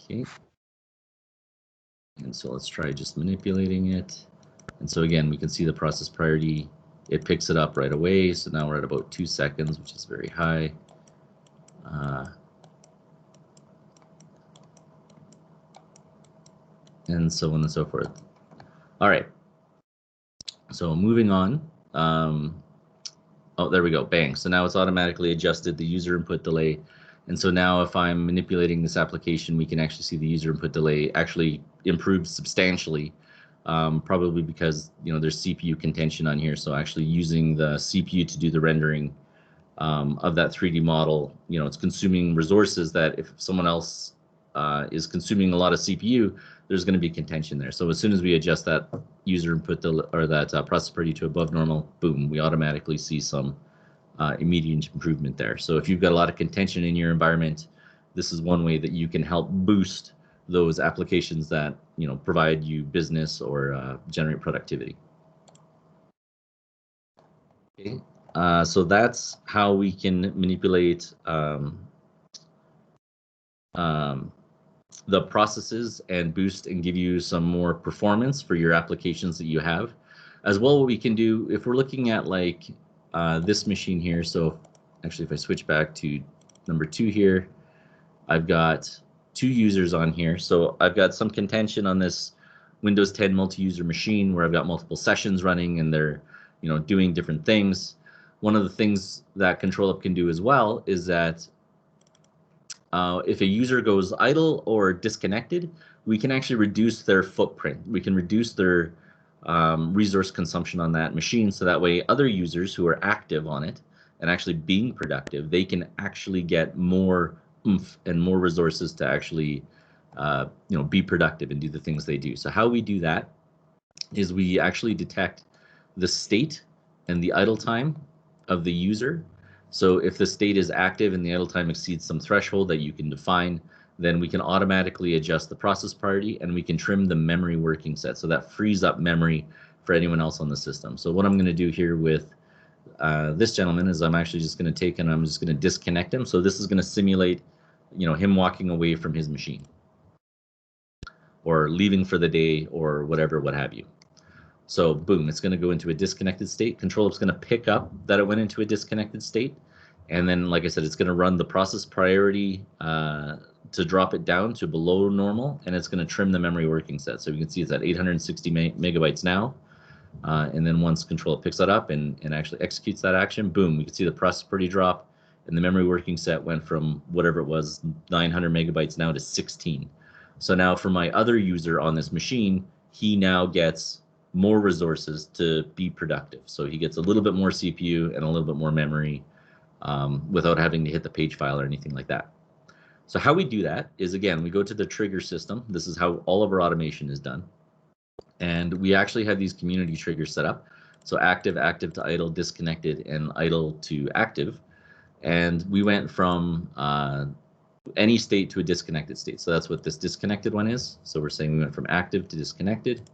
Okay. And so let's try just manipulating it. And so again, we can see the process priority. It picks it up right away. So now we're at about 2 seconds, which is very high. And so on and so forth. All right. So moving on. Oh, there we go. Bang. So now it's automatically adjusted the user input delay. And so now if I'm manipulating this application, we can actually see the user input delay actually improve substantially, probably because there's CPU contention on here. So actually using the CPU to do the rendering of that 3D model, it's consuming resources that if someone else is consuming a lot of CPU, there's going to be contention there. So as soon as we adjust that user input or that process priority to above normal, boom, we automatically see some immediate improvement there. So if you've got a lot of contention in your environment, this is one way that you can help boost those applications that provide you business or generate productivity. Okay, so that's how we can manipulate the processes and boost and give you some more performance for your applications that you have. As well, what we can do if we're looking at like this machine here. So actually, if I switch back to number 2 here, I've got 2 users on here. So I've got some contention on this Windows 10 multi-user machine where I've got multiple sessions running and they're doing different things. One of the things that ControlUp can do as well is that if a user goes idle or disconnected, we can actually reduce their footprint. We can reduce their resource consumption on that machine, so that way other users who are active on it and actually being productive, they can actually get more oomph and more resources to actually be productive and do the things they do. So how we do that is we actually detect the state and the idle time of the user. So if the state is active and the idle time exceeds some threshold that you can define, then we can automatically adjust the process priority and we can trim the memory working set. So that frees up memory for anyone else on the system. So what I'm going to do here with this gentleman is I'm actually just going to take and I'm just going to disconnect him. So this is going to simulate, him walking away from his machine or leaving for the day or whatever, what have you. So boom, it's going to go into a disconnected state. ControlUp's going to pick up that it went into a disconnected state. And then, like I said, it's going to run the process priority to drop it down to below normal, and it's going to trim the memory working set. So you can see it's at 860 megabytes now. And then once ControlUp picks that up and actually executes that action, boom, we can see the process priority drop, and the memory working set went from whatever it was, 900 megabytes now to 16. So now for my other user on this machine, he now gets more resources to be productive. So he gets a little bit more CPU and a little bit more memory without having to hit the page file or anything like that. So how we do that is, again, we go to the trigger system. This is how all of our automation is done. And we actually have these community triggers set up. So active, active to idle, disconnected, and idle to active. And we went from any state to a disconnected state. So that's what this disconnected one is. So we're saying we went from active to disconnected.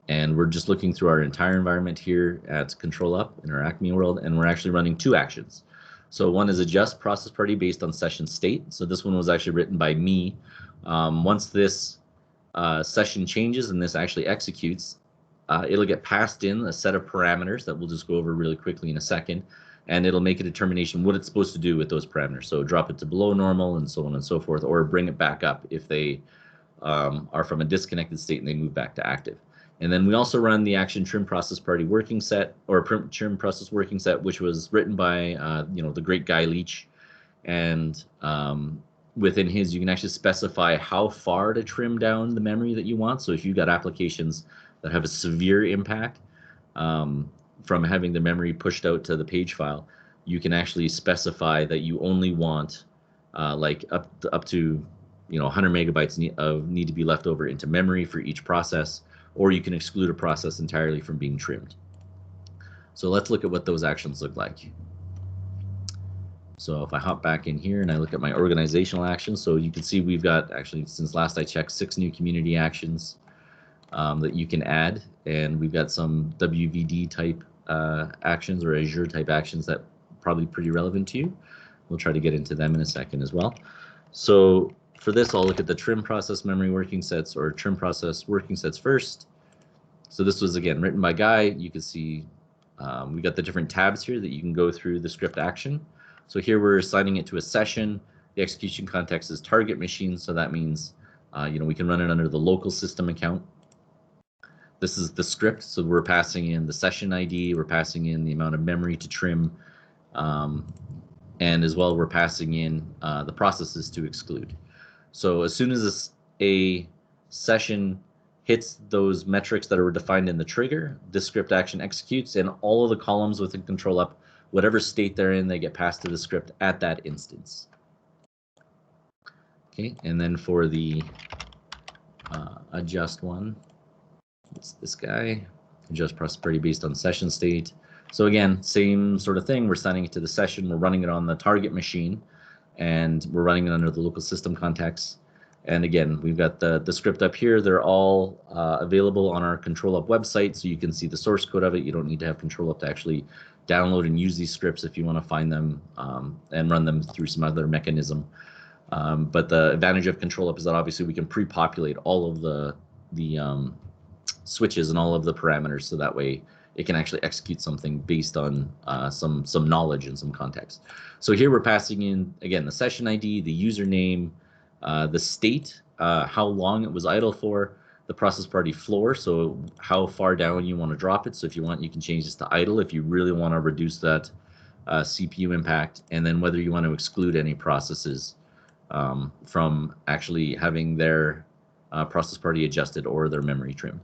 And we're just looking through our entire environment here at ControlUp in our Acme world, and we're actually running 2 actions. So one is adjust process party based on session state. So this one was actually written by me. Once this session changes and this actually executes, it'll get passed in a set of parameters that we'll just go over really quickly in a second, and it'll make a determination what it's supposed to do with those parameters. So drop it to below normal and so on and so forth, or bring it back up if they are from a disconnected state and they move back to active. And then we also run the action trim process party working set, or trim process working set, which was written by the great Guy Leach. And within his, you can actually specify how far to trim down the memory that you want. So if you've got applications that have a severe impact from having the memory pushed out to the page file, you can actually specify that you only want like up to 100 megabytes need to be left over into memory for each process, or you can exclude a process entirely from being trimmed. So let's look at what those actions look like. So if I hop back in here and I look at my organizational actions, so you can see we've got, actually since last I checked, 6 new community actions that you can add, and we've got some WVD type actions or Azure type actions that are probably pretty relevant to you. We'll try to get into them in a second as well. So for this, I'll look at the trim process memory working sets, or trim process working sets first. So this was, again, written by Guy. You can see we got the different tabs here that you can go through the script action. So here we're assigning it to a session. The execution context is target machine, so that means we can run it under the local system account. This is the script, so we're passing in the session ID, we're passing in the amount of memory to trim, and as well we're passing in the processes to exclude. So as soon as a session hits those metrics that are defined in the trigger, this script action executes, and all of the columns within ControlUp, whatever state they're in, they get passed to the script at that instance. Okay, and then for the adjust one, it's this guy, adjust process party based on session state. So again, same sort of thing. We're sending it to the session, we're running it on the target machine, and we're running it under the local system context. And again, we've got the script up here. They're all available on our ControlUp website, so you can see the source code of it. You don't need to have ControlUp to actually download and use these scripts if you want to find them and run them through some other mechanism. But the advantage of ControlUp is that obviously we can pre-populate all of the switches and all of the parameters, so that way it can actually execute something based on some knowledge and some context. So here we're passing in, again, the session ID, the username, the state, how long it was idle for, the process party floor, so how far down you want to drop it. So if you want, you can change this to idle if you really want to reduce that CPU impact, and then whether you want to exclude any processes from actually having their process party adjusted or their memory trim.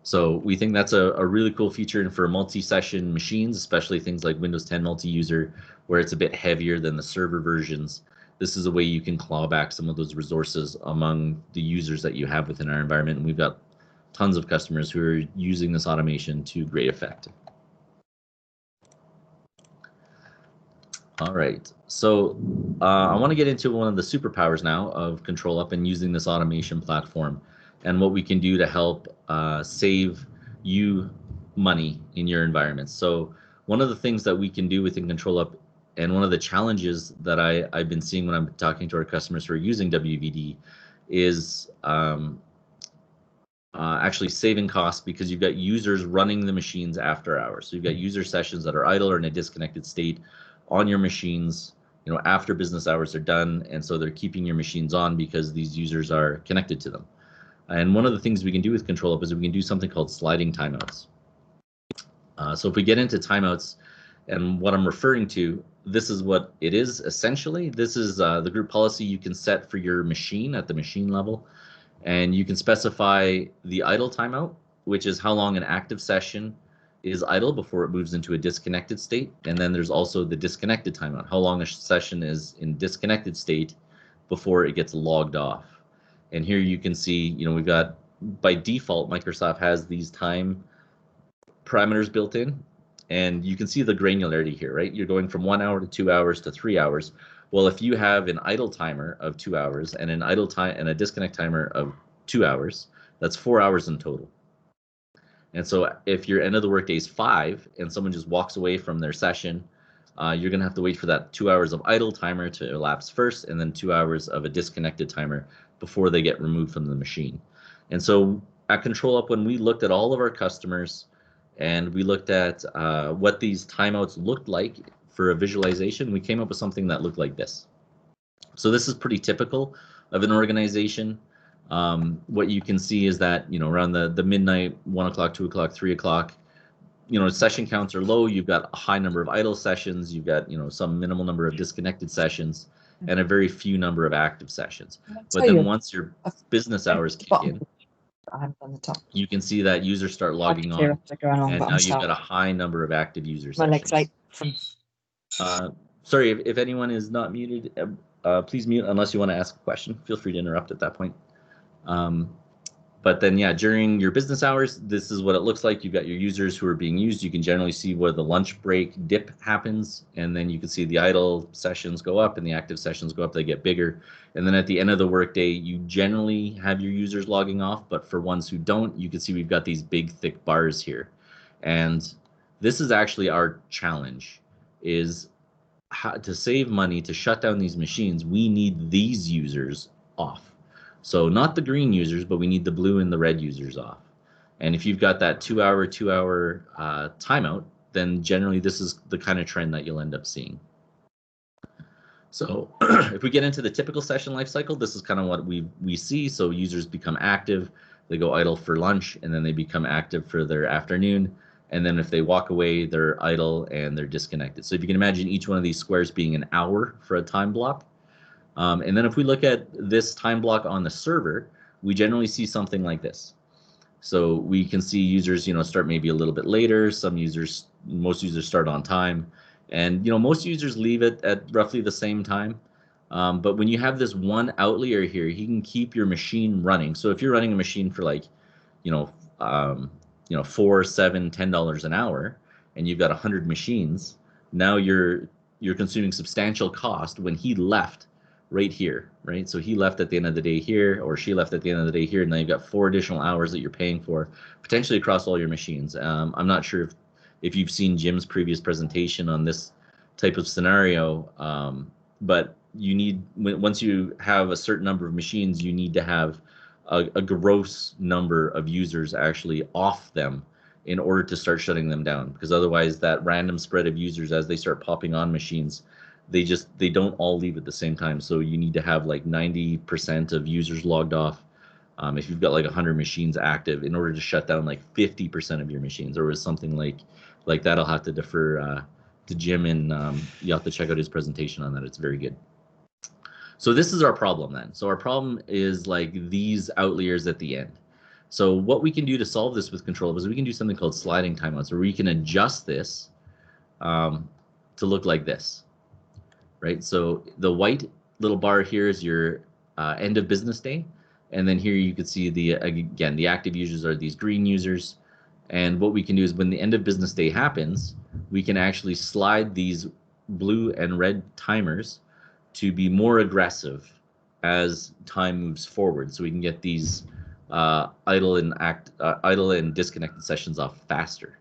So we think that's a really cool feature for multi-session machines, especially things like Windows 10 multi-user, where it's a bit heavier than the server versions. This is a way you can claw back some of those resources among the users that you have within our environment. And we've got tons of customers who are using this automation to great effect. All right, so I want to get into one of the superpowers now of ControlUp and using this automation platform, and what we can do to help save you money in your environment. So one of the things that we can do within ControlUp, and one of the challenges that I've been seeing when I'm talking to our customers who are using WVD, is actually saving costs, because you've got users running the machines after hours. So you've got user sessions that are idle or in a disconnected state on your machines, after business hours are done, and so they're keeping your machines on because these users are connected to them. And one of the things we can do with ControlUp is we can do something called sliding timeouts. So if we get into timeouts, and what I'm referring to, this is what it is essentially. This is the group policy you can set for your machine at the machine level, and you can specify the idle timeout, which is how long an active session is idle before it moves into a disconnected state. And then there's also the disconnected timeout, how long a session is in disconnected state before it gets logged off. And here you can see, we've got, by default, Microsoft has these time parameters built in, and you can see the granularity here, right? You're going from 1 hour to 2 hours to 3 hours. Well, if you have an idle timer of 2 hours and an idle time and a disconnect timer of 2 hours, that's 4 hours in total. And so if your end of the workday is 5 and someone just walks away from their session, you're going to have to wait for that 2 hours of idle timer to elapse first, and then 2 hours of a disconnected timer before they get removed from the machine. And so at ControlUp, when we looked at all of our customers and we looked at what these timeouts looked like for a visualization, we came up with something that looked like this. So this is pretty typical of an organization. What you can see is that, around the midnight, 1 o'clock, 2 o'clock, 3 o'clock, session counts are low. You've got a high number of idle sessions. You've got, some minimal number of disconnected sessions and a very few number of active sessions. But then once your business hours kick in, you can see that users start logging on, and now you've got a high number of active user sessions. Sorry, if anyone is not muted, please mute unless you want to ask a question. Feel free to interrupt at that point. But then, yeah, during your business hours, this is what it looks like. You've got your users who are being used. You can generally see where the lunch break dip happens, and then you can see the idle sessions go up and the active sessions go up. They get bigger. And then at the end of the workday, you generally have your users logging off, but for ones who don't, you can see we've got these big, thick bars here. And this is actually our challenge, is how to save money, to shut down these machines. We need these users off. So not the green users, but we need the blue and the red users off. And if you've got that 2 hour timeout, then generally this is the kind of trend that you'll end up seeing. So if we get into the typical session lifecycle, this is kind of what we see. So users become active, they go idle for lunch, and then they become active for their afternoon. And then if they walk away, they're idle and they're disconnected. So if you can imagine each one of these squares being an hour for a time block. And then if we look at this time block on the server, we generally see something like this. So we can see users, start maybe a little bit later. Most users start on time, and most users leave it at roughly the same time. But when you have this one outlier here, he can keep your machine running. So if you're running a machine for like, $4, $7, $10 an hour, and you've got 100 machines, now you're consuming substantial cost when he left right here, right? So he left at the end of the day here, or she left at the end of the day here, and now you've got 4 additional hours that you're paying for, potentially across all your machines. I'm not sure if you've seen Jim's previous presentation on this type of scenario, but you need, once you have a certain number of machines, you need to have a gross number of users actually off them in order to start shutting them down, because otherwise that random spread of users, as they start popping on machines, they don't all leave at the same time. So you need to have like 90% of users logged off. If you've got like 100 machines active, in order to shut down like 50% of your machines, or something like that, I'll have to defer to Jim, and you'll have to check out his presentation on that. It's very good. So this is our problem then. So our problem is like these outliers at the end. So what we can do to solve this with ControlUp is we can do something called sliding timeouts, where we can adjust this to look like this. Right, so the white little bar here is your end of business day, and then here you can see the active users are these green users. And what we can do is when the end of business day happens, we can actually slide these blue and red timers to be more aggressive as time moves forward, so we can get these idle and disconnected sessions off faster.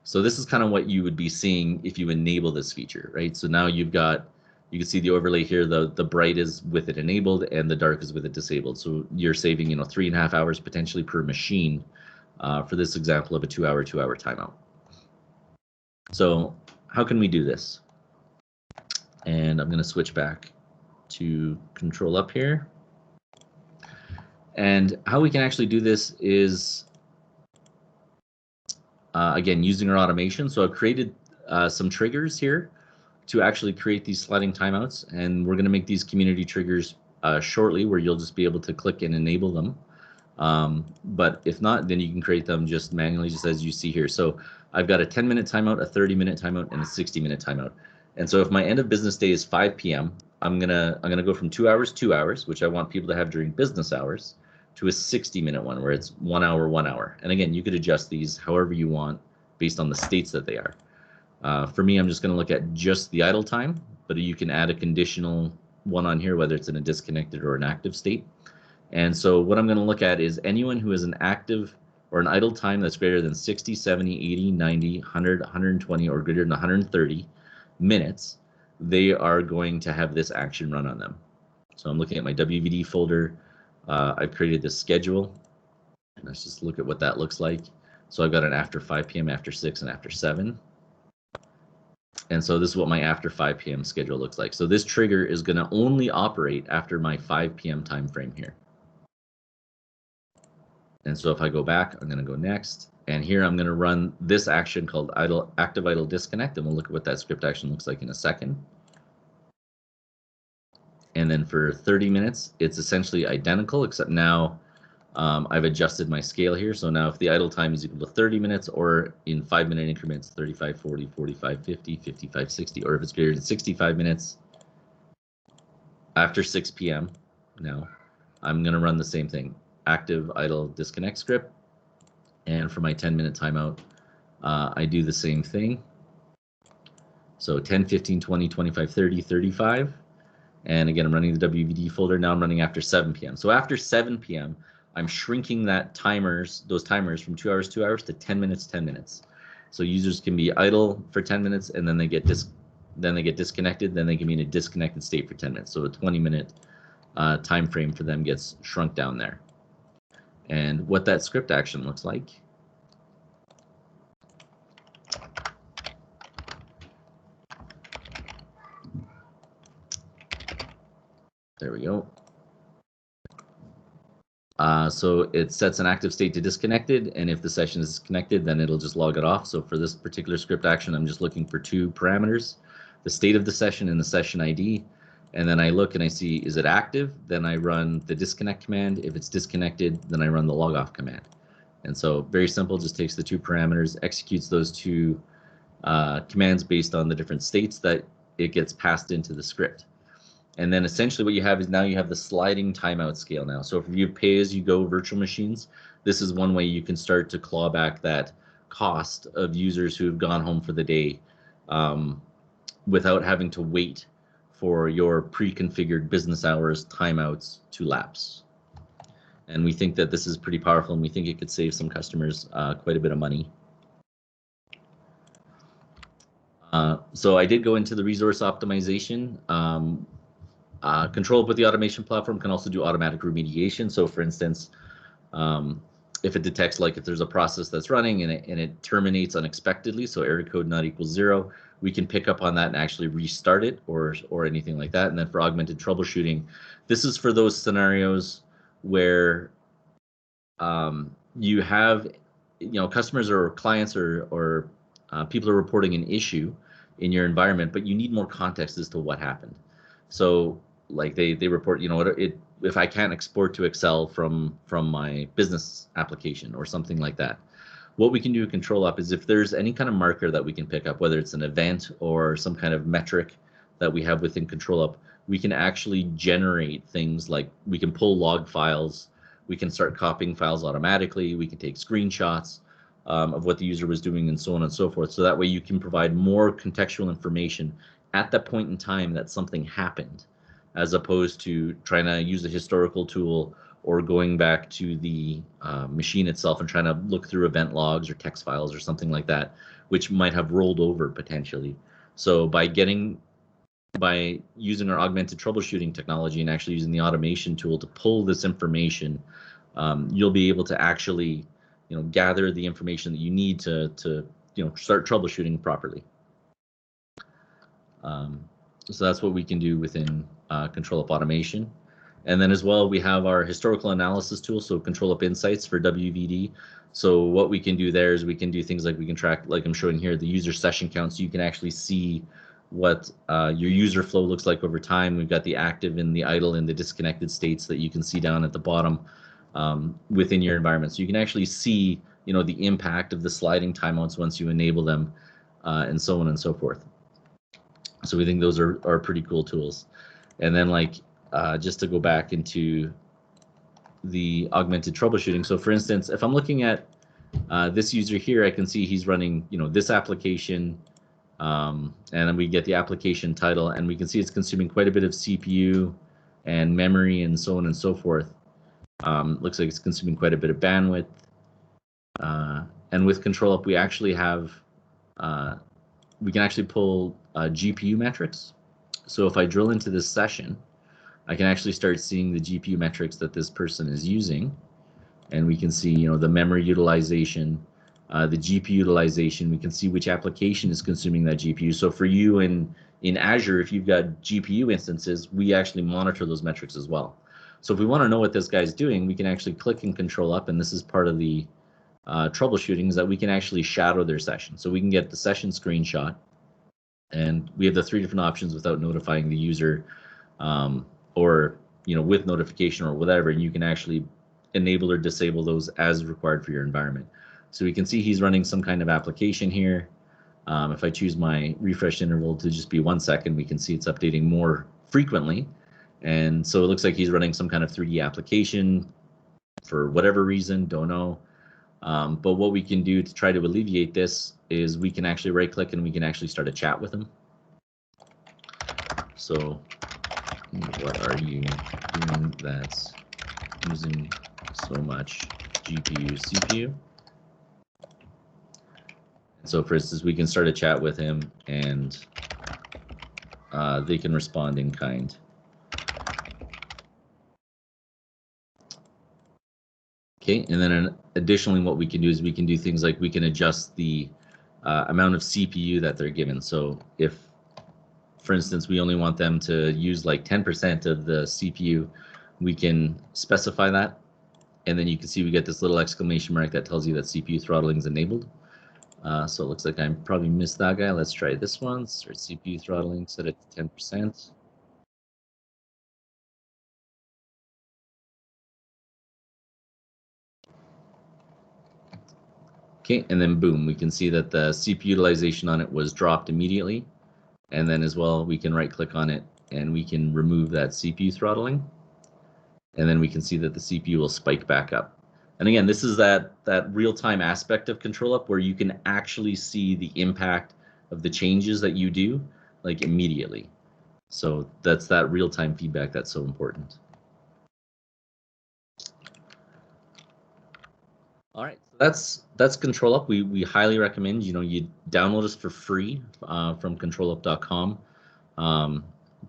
So this is kind of what you would be seeing if you enable this feature, right? So now you can see the overlay here, the bright is with it enabled and the dark is with it disabled. So you're saving, 3.5 hours potentially per machine for this example of a 2 hour timeout. So how can we do this? And I'm going to switch back to ControlUp here. And how we can actually do this is again, using our automation. So I've created some triggers here to actually create these sliding timeouts, and we're going to make these community triggers shortly, where you'll just be able to click and enable them. But if not, then you can create them just manually, just as you see here. So I've got a 10-minute timeout, a 30-minute timeout, and a 60-minute timeout. And so if my end of business day is 5 p.m., I'm gonna go from 2 hours, which I want people to have during business hours, to a 60-minute one where it's 1 hour, 1 hour. And again, you could adjust these however you want based on the states that they are. For me, I'm just going to look at just the idle time, but you can add a conditional one on here, whether it's in a disconnected or an active state. And so what I'm going to look at is anyone who has an active or an idle time that's greater than 60, 70, 80, 90, 100, 120, or greater than 130 minutes, they are going to have this action run on them. So I'm looking at my WVD folder. I've created this schedule. And let's just look at what that looks like. So I've got an after 5 p.m., after 6, and after 7. And so this is what my after 5 p.m. schedule looks like. So this trigger is going to only operate after my 5 p.m. time frame here. And so if I go back, I'm going to go next. And here I'm going to run this action called active idle disconnect. And we'll look at what that script action looks like in a second. And then for 30 minutes, it's essentially identical, except now I've adjusted my scale here. So now if the idle time is equal to 30 minutes, or in 5-minute increments, 35, 40, 45, 50, 55, 60, or if it's greater than 65 minutes, after 6 p.m. now, I'm going to run the same thing, active idle disconnect script. And for my 10-minute timeout, I do the same thing. So 10, 15, 20, 25, 30, 35. And again, I'm running the WVD folder. Now I'm running after 7 p.m. So after 7 p.m., I'm shrinking those timers from 2 hours, 2 hours to 10 minutes, 10 minutes. So users can be idle for 10 minutes, and then they get disconnected. Then they can be in a disconnected state for 10 minutes. So a 20-minute time frame for them gets shrunk down there. And what that script action looks like. There we go. So it sets an active state to disconnected, and if the session is disconnected, then it'll just log it off. So for this particular script action, I'm just looking for 2 parameters, the state of the session and the session ID. And then I look and I see, is it active? Then I run the disconnect command. If it's disconnected, then I run the log off command. And so very simple, just takes the 2 parameters, executes those 2 commands based on the different states that it gets passed into the script. And then essentially what you have is now you have the sliding timeout scale now. So if you have pay-as-you-go virtual machines, this is one way you can start to claw back that cost of users who have gone home for the day without having to wait for your pre-configured business hours timeouts to lapse. And we think that this is pretty powerful, and we think it could save some customers quite a bit of money. So I did go into the resource optimization. ControlUp with the automation platform can also do automatic remediation. So for instance, if it detects, like if there's a process that's running and it terminates unexpectedly, so error code not equals 0, we can pick up on that and actually restart it or anything like that. And then for augmented troubleshooting, this is for those scenarios where you have, customers or clients or people are reporting an issue in your environment, but you need more context as to what happened. So like they report, if I can't export to Excel from my business application or something like that, what we can do with ControlUp is if there's any kind of marker that we can pick up, whether it's an event or some kind of metric that we have within ControlUp, we can actually generate things like we can pull log files, we can start copying files automatically, we can take screenshots of what the user was doing and so on and so forth. So that way you can provide more contextual information at that point in time that something happened, as opposed to trying to use a historical tool or going back to the machine itself and trying to look through event logs or text files or something like that, which might have rolled over potentially. So by using our augmented troubleshooting technology and actually using the automation tool to pull this information, you'll be able to actually gather the information that you need to start troubleshooting properly. So that's what we can do within ControlUp Automation. And then as well, we have our historical analysis tool, so ControlUp Insights for WVD. So what we can do there is we can do things like we can track, like I'm showing here, the user session count, so you can actually see what your user flow looks like over time. We've got the active and the idle and the disconnected states that you can see down at the bottom. within your environment. So you can actually see, the impact of the sliding timeouts once you enable them, and so on and so forth. So we think those are pretty cool tools. And then just to go back into the augmented troubleshooting. So for instance, if I'm looking at this user here, I can see he's running, this application, and then we get the application title, and we can see it's consuming quite a bit of CPU and memory and so on and so forth. Looks like it's consuming quite a bit of bandwidth. And with ControlUp, we actually have, we can actually pull GPU metrics. So if I drill into this session, I can actually start seeing the GPU metrics that this person is using. And we can see, the memory utilization, the GPU utilization. We can see which application is consuming that GPU. So for you in Azure, if you've got GPU instances, we actually monitor those metrics as well. So if we want to know what this guy's doing, we can actually click in ControlUp, and this is part of the troubleshooting, is that we can actually shadow their session. So we can get the session screenshot, and we have the 3 different options without notifying the user, or with notification or whatever, and you can actually enable or disable those as required for your environment. So we can see he's running some kind of application here. If I choose my refresh interval to just be 1 second, we can see it's updating more frequently. And so it looks like he's running some kind of 3D application for whatever reason, don't know. But what we can do to try to alleviate this is we can actually right click and we can actually start a chat with him. So what are you doing that's using so much GPU, CPU? So for instance, we can start a chat with him, and they can respond in kind. Okay, and then additionally, what we can do is we can do things like we can adjust the amount of CPU that they're given. So if, for instance, we only want them to use like 10% of the CPU, we can specify that. And then you can see we get this little exclamation mark that tells you that CPU throttling is enabled. So it looks like I probably missed that guy. Let's try this one. Start CPU throttling, set it to 10%. Okay, and then boom, we can see that the CPU utilization on it was dropped immediately. And then as well, we can right click on it and we can remove that CPU throttling. And then we can see that the CPU will spike back up. And again, this is that real-time aspect of ControlUp where you can actually see the impact of the changes that you do like immediately. So that's that real-time feedback that's so important. All right, so that's ControlUp. We highly recommend you download us for free from ControlUp.com.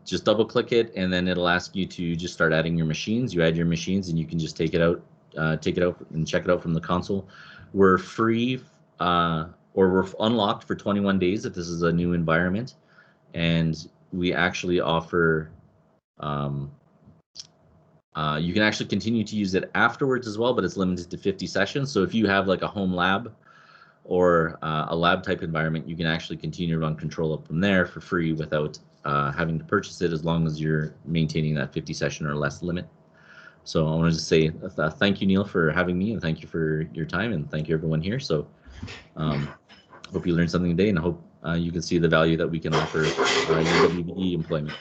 Just double click it, and then it'll ask you to just start adding your machines. You add your machines, and you can just take it out and check it out from the console. We're free, or we're unlocked for 21 days if this is a new environment, and we actually offer. You can actually continue to use it afterwards as well, but it's limited to 50 sessions. So if you have like a home lab or a lab type environment, you can actually continue to run ControlUp from there for free without having to purchase it, as long as you're maintaining that 50 session or less limit. So I wanted to say thank you, Neil, for having me, and thank you for your time, and thank you everyone here. So hope you learned something today, and I hope you can see the value that we can offer your WVD employment.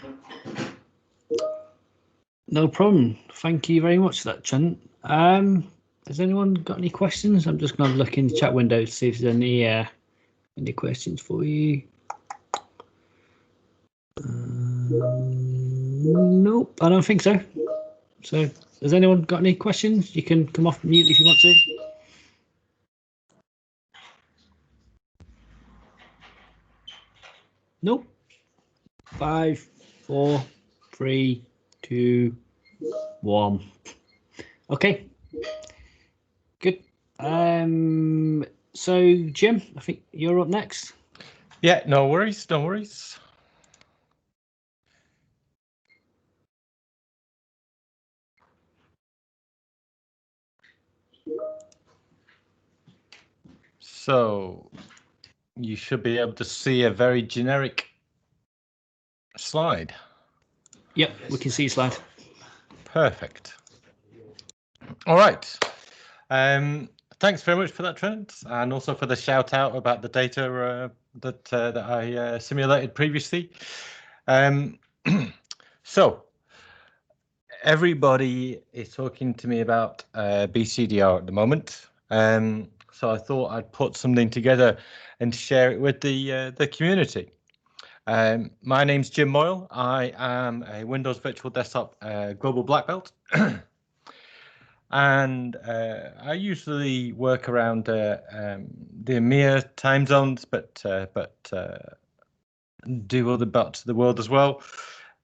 No problem. Thank you very much for that, Trent. Has anyone got any questions? I'm just going to look in the chat window to see if there's any questions for you. Nope, I don't think so. So has anyone got any questions? You can come off mute if you want to. Nope. 5, 4, 3, 2, 1. Okay. Good. So Jim, I think you're up next. Yeah, no worries, no worries. So you should be able to see a very generic slide. Yep, we can see your slide. Perfect. All right. Thanks very much for that, Trent, and also for the shout out about the data that I simulated previously. So everybody is talking to me about BCDR at the moment. So I thought I'd put something together and share it with the community. My name's Jim Moyle. I am a Windows Virtual Desktop Global Black Belt. And I usually work around the EMEA time zones, but do other parts of the world as well.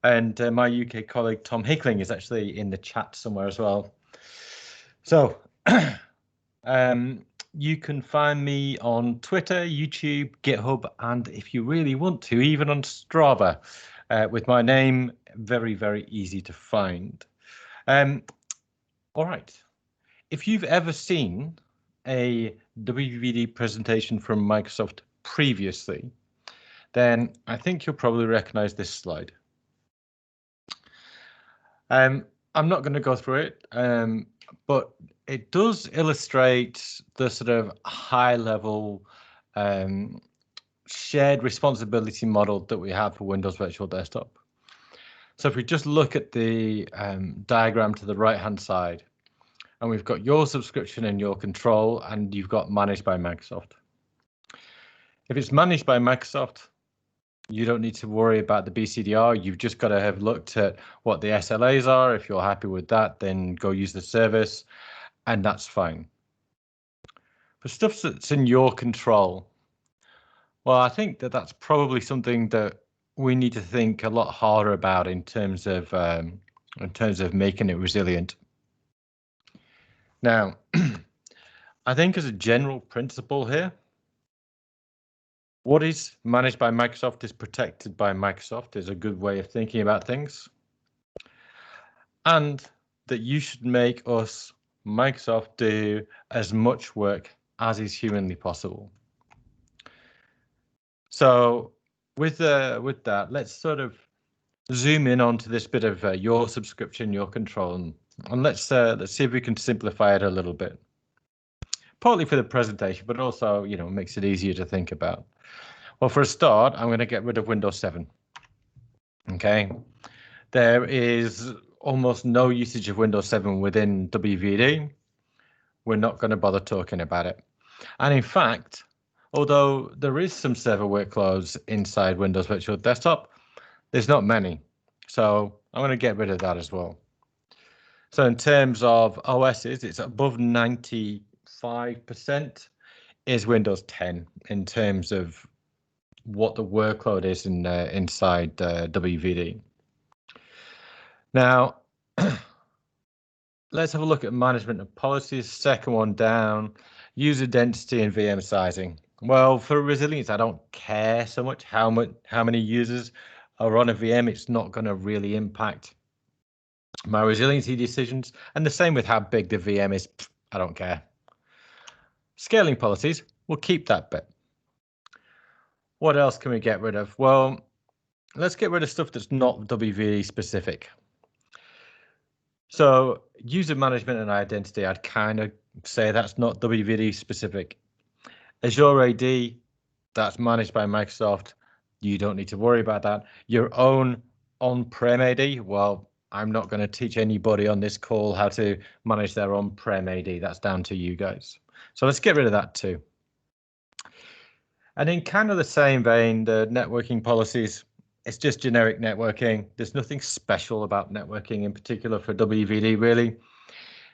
And my UK colleague Tom Hickling is actually in the chat somewhere as well. So you can find me on Twitter, YouTube, GitHub, and if you really want to, even on Strava, with my name, very, very easy to find. All right. If you've ever seen a WVD presentation from Microsoft previously, then I think you'll probably recognize this slide. I'm not going to go through it, but it does illustrate the sort of high-level shared responsibility model that we have for Windows Virtual Desktop. So if we just look at the diagram to the right-hand side, and we've got your subscription and your control, and you've got managed by Microsoft. If it's managed by Microsoft, you don't need to worry about the BCDR. You've just got to have looked at what the SLAs are. If you're happy with that, then go use the service, and that's fine. For stuff that's in your control, well, I think that that's probably something that we need to think a lot harder about in terms of making it resilient. Now, I think as a general principle here, what is managed by Microsoft is protected by Microsoft is a good way of thinking about things. And that you should make us, Microsoft, do as much work as is humanly possible. So with that, let's sort of zoom in onto this bit of your subscription, your control, and let's see if we can simplify it a little bit. Partly for the presentation, but also, you know, makes it easier to think about. Well, for a start, I'm going to get rid of Windows 7. Okay, there is almost no usage of Windows 7 within WVD. We're not going to bother talking about it. And in fact, although there is some server workloads inside Windows Virtual Desktop, there's not many. So I'm going to get rid of that as well. So in terms of OSs, it's above 95% is Windows 10 in terms of what the workload is inside WVD. Now, let's have a look at management of policies. Second one down, user density and VM sizing. Well, for resilience, I don't care so much how many users are on a VM. It's not going to really impact my resiliency decisions. And the same with how big the VM is. I don't care. Scaling policies, we'll keep that bit. What else can we get rid of? Well, let's get rid of stuff that's not WVD specific. So user management and identity, I'd kind of say that's not WVD specific. Azure AD, that's managed by Microsoft. You don't need to worry about that. Your own on-prem AD, well, I'm not going to teach anybody on this call how to manage their on-prem AD. That's down to you guys. So let's get rid of that too. And in kind of the same vein, the networking policies, it's just generic networking. There's nothing special about networking in particular for WVD really.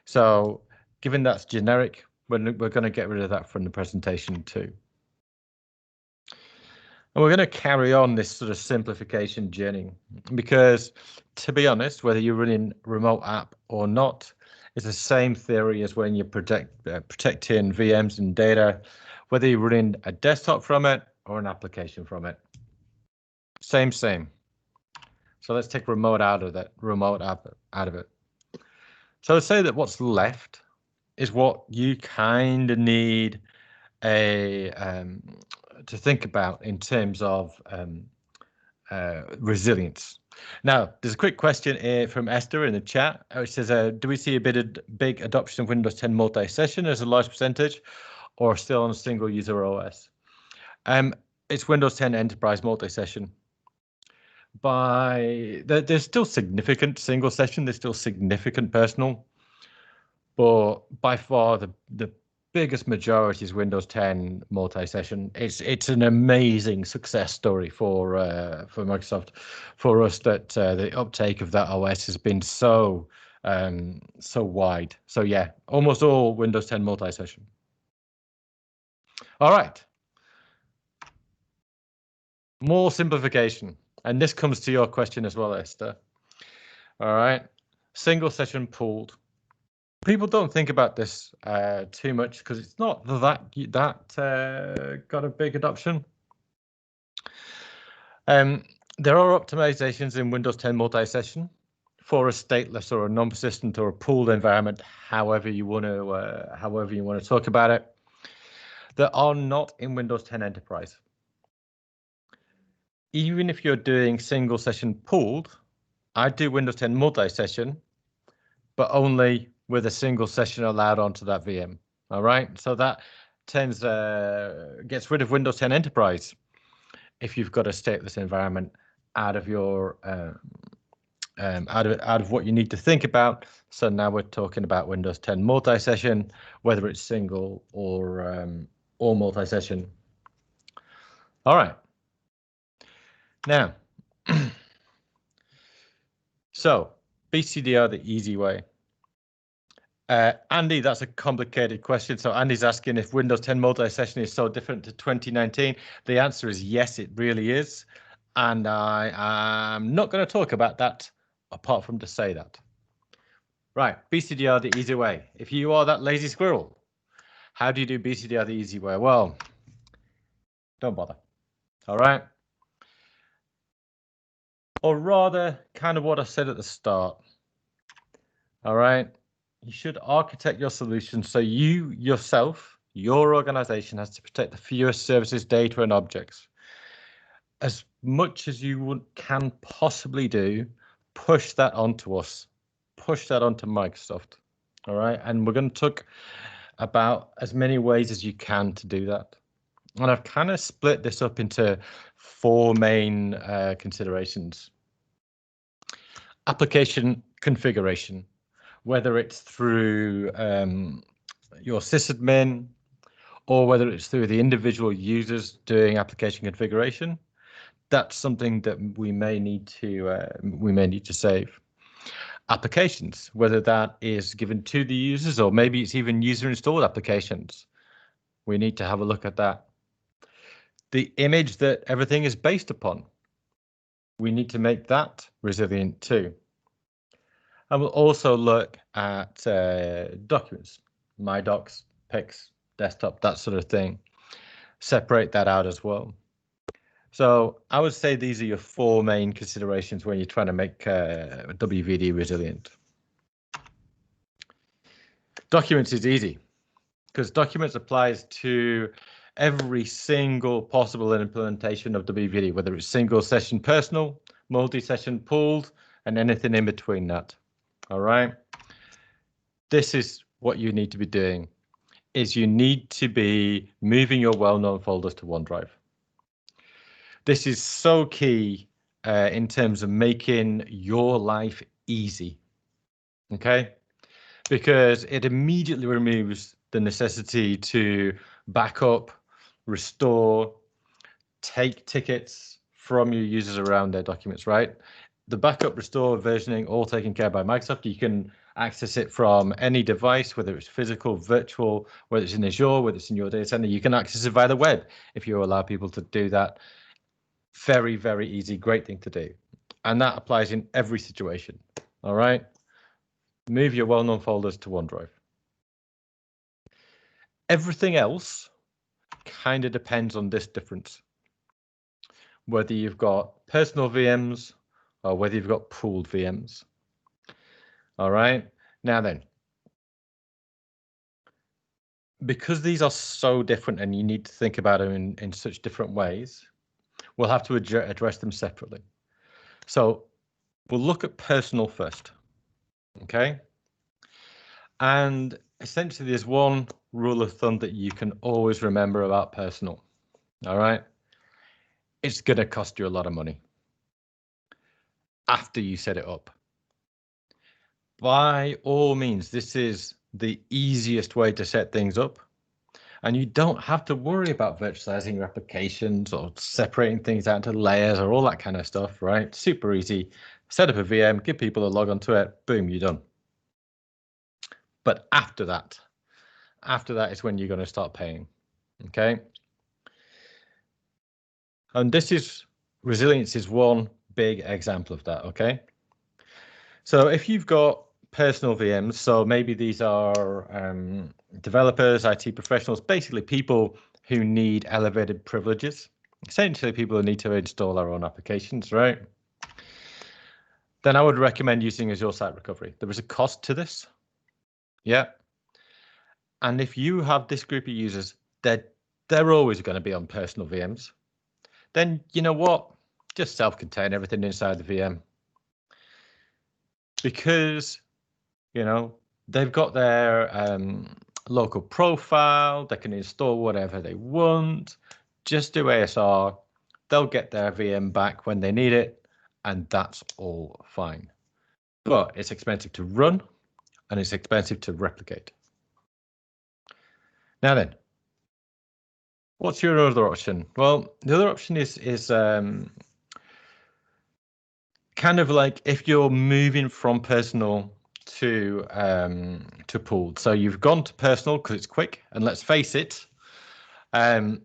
So given that's generic, we're going to get rid of that from the presentation too. And we're going to carry on this sort of simplification journey because, to be honest, whether you're running remote app or not, it's the same theory as when you're protecting VMs and data, whether you're running a desktop from it or an application from it. Same. So let's take remote out of that, remote app out of it. So let's say that what's left is what you kind of need to think about in terms of resilience. Now, there's a quick question from Esther in the chat, which says, do we see a big adoption of Windows 10 multi-session as a large percentage, or still on a single user OS? It's Windows 10 Enterprise multi-session. There's still significant single session, there's still significant personal, but by far the biggest majority is Windows 10 multi-session. It's an amazing success story for Microsoft, for us, that the uptake of that OS has been so wide. So yeah, almost all Windows 10 multi-session. All right, more simplification, and this comes to your question as well, Esther. All right, single session pooled. People don't think about this too much because it's not that got a big adoption. There are optimizations in Windows 10 multi-session for a stateless or a non-persistent or a pooled environment, however you want to talk about it, that are not in Windows 10 Enterprise. Even if you're doing single session pooled, I do Windows 10 multi-session, but only with a single session allowed onto that VM. All right, so that gets rid of Windows 10 Enterprise if you've got a stateless environment out of your out of what you need to think about. So now we're talking about Windows 10 multi-session, whether it's single or multi-session. All right. Now, so BCDR the easy way. Andy, that's a complicated question. So Andy's asking if Windows 10 multi-session is so different to 2019. The answer is yes, it really is. And I am not going to talk about that apart from to say that. Right, BCDR the easy way. If you are that lazy squirrel, how do you do BCDR the easy way? Well, don't bother. All right. Or rather, kind of what I said at the start. All right. You should architect your solution so you yourself, your organization, has to protect the fewest services, data, and objects. As much as you can possibly do, push that onto us. Push that onto Microsoft. All right. And we're going to talk about as many ways as you can to do that. And I've kind of split this up into 4 main considerations. Application configuration, whether it's through your sysadmin or whether it's through the individual users doing application configuration, that's something that we may need to save. Applications, whether that is given to the users or maybe it's even user installed applications, we need to have a look at that. The image that everything is based upon, we need to make that resilient too. And we'll also look at documents, My Docs, Pics, desktop, that sort of thing. Separate that out as well. So I would say these are your 4 main considerations when you're trying to make WVD resilient. Documents is easy because documents applies to every single possible implementation of WVD, whether it's single session personal, multi-session pooled, and anything in between that. All right. This is what you need to be doing, is you need to be moving your well-known folders to OneDrive. This is so key in terms of making your life easy. Okay. Because it immediately removes the necessity to back up, restore, take tickets from your users around their documents, right? The backup, restore, versioning, all taken care of by Microsoft. You can access it from any device, whether it's physical, virtual, whether it's in Azure, whether it's in your data center. You can access it via the web if you allow people to do that. Very, very easy, great thing to do. And that applies in every situation, all right? Move your well-known folders to OneDrive. Everything else kind of depends on this difference. Whether you've got personal VMs or whether you've got pooled VMs. All right, now then, because these are so different and you need to think about them in such different ways, We'll have to address them separately. So we'll look at personal first, okay? And essentially, there's one rule of thumb that you can always remember about personal, all right? It's going to cost you a lot of money after you set it up. By all means, this is the easiest way to set things up. And you don't have to worry about virtualizing your applications or separating things out into layers or all that kind of stuff, right? Super easy. Set up a VM, give people a log onto it, boom, you're done. But after that is when you're going to start paying, okay? And this is, resilience is one big example of that, okay? So if you've got personal VMs, so maybe these are developers, IT professionals, basically people who need elevated privileges, essentially people who need to install their own applications, right? Then I would recommend using Azure Site Recovery. There is a cost to this, yeah. And if you have this group of users, they're always going to be on personal VMs. Then you know what? Just self-contain everything inside the VM. Because, you know, they've got their local profile, they can install whatever they want, just do ASR, they'll get their VM back when they need it, and that's all fine. But it's expensive to run, and it's expensive to replicate. Now then, what's your other option? Well, the other option is kind of like if you're moving from personal to pooled. So you've gone to personal because it's quick, and let's face it, there's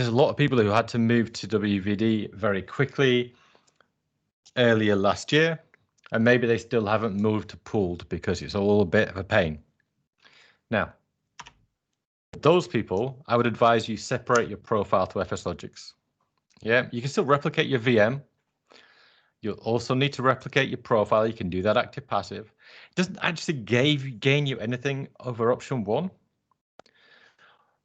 a lot of people who had to move to WVD very quickly earlier last year, and maybe they still haven't moved to pooled because it's all a bit of a pain. Now, those people, I would advise you separate your profile to FSLogix. Yeah, you can still replicate your VM. You'll also need to replicate your profile. You can do that active passive. It doesn't actually gain you anything over option one.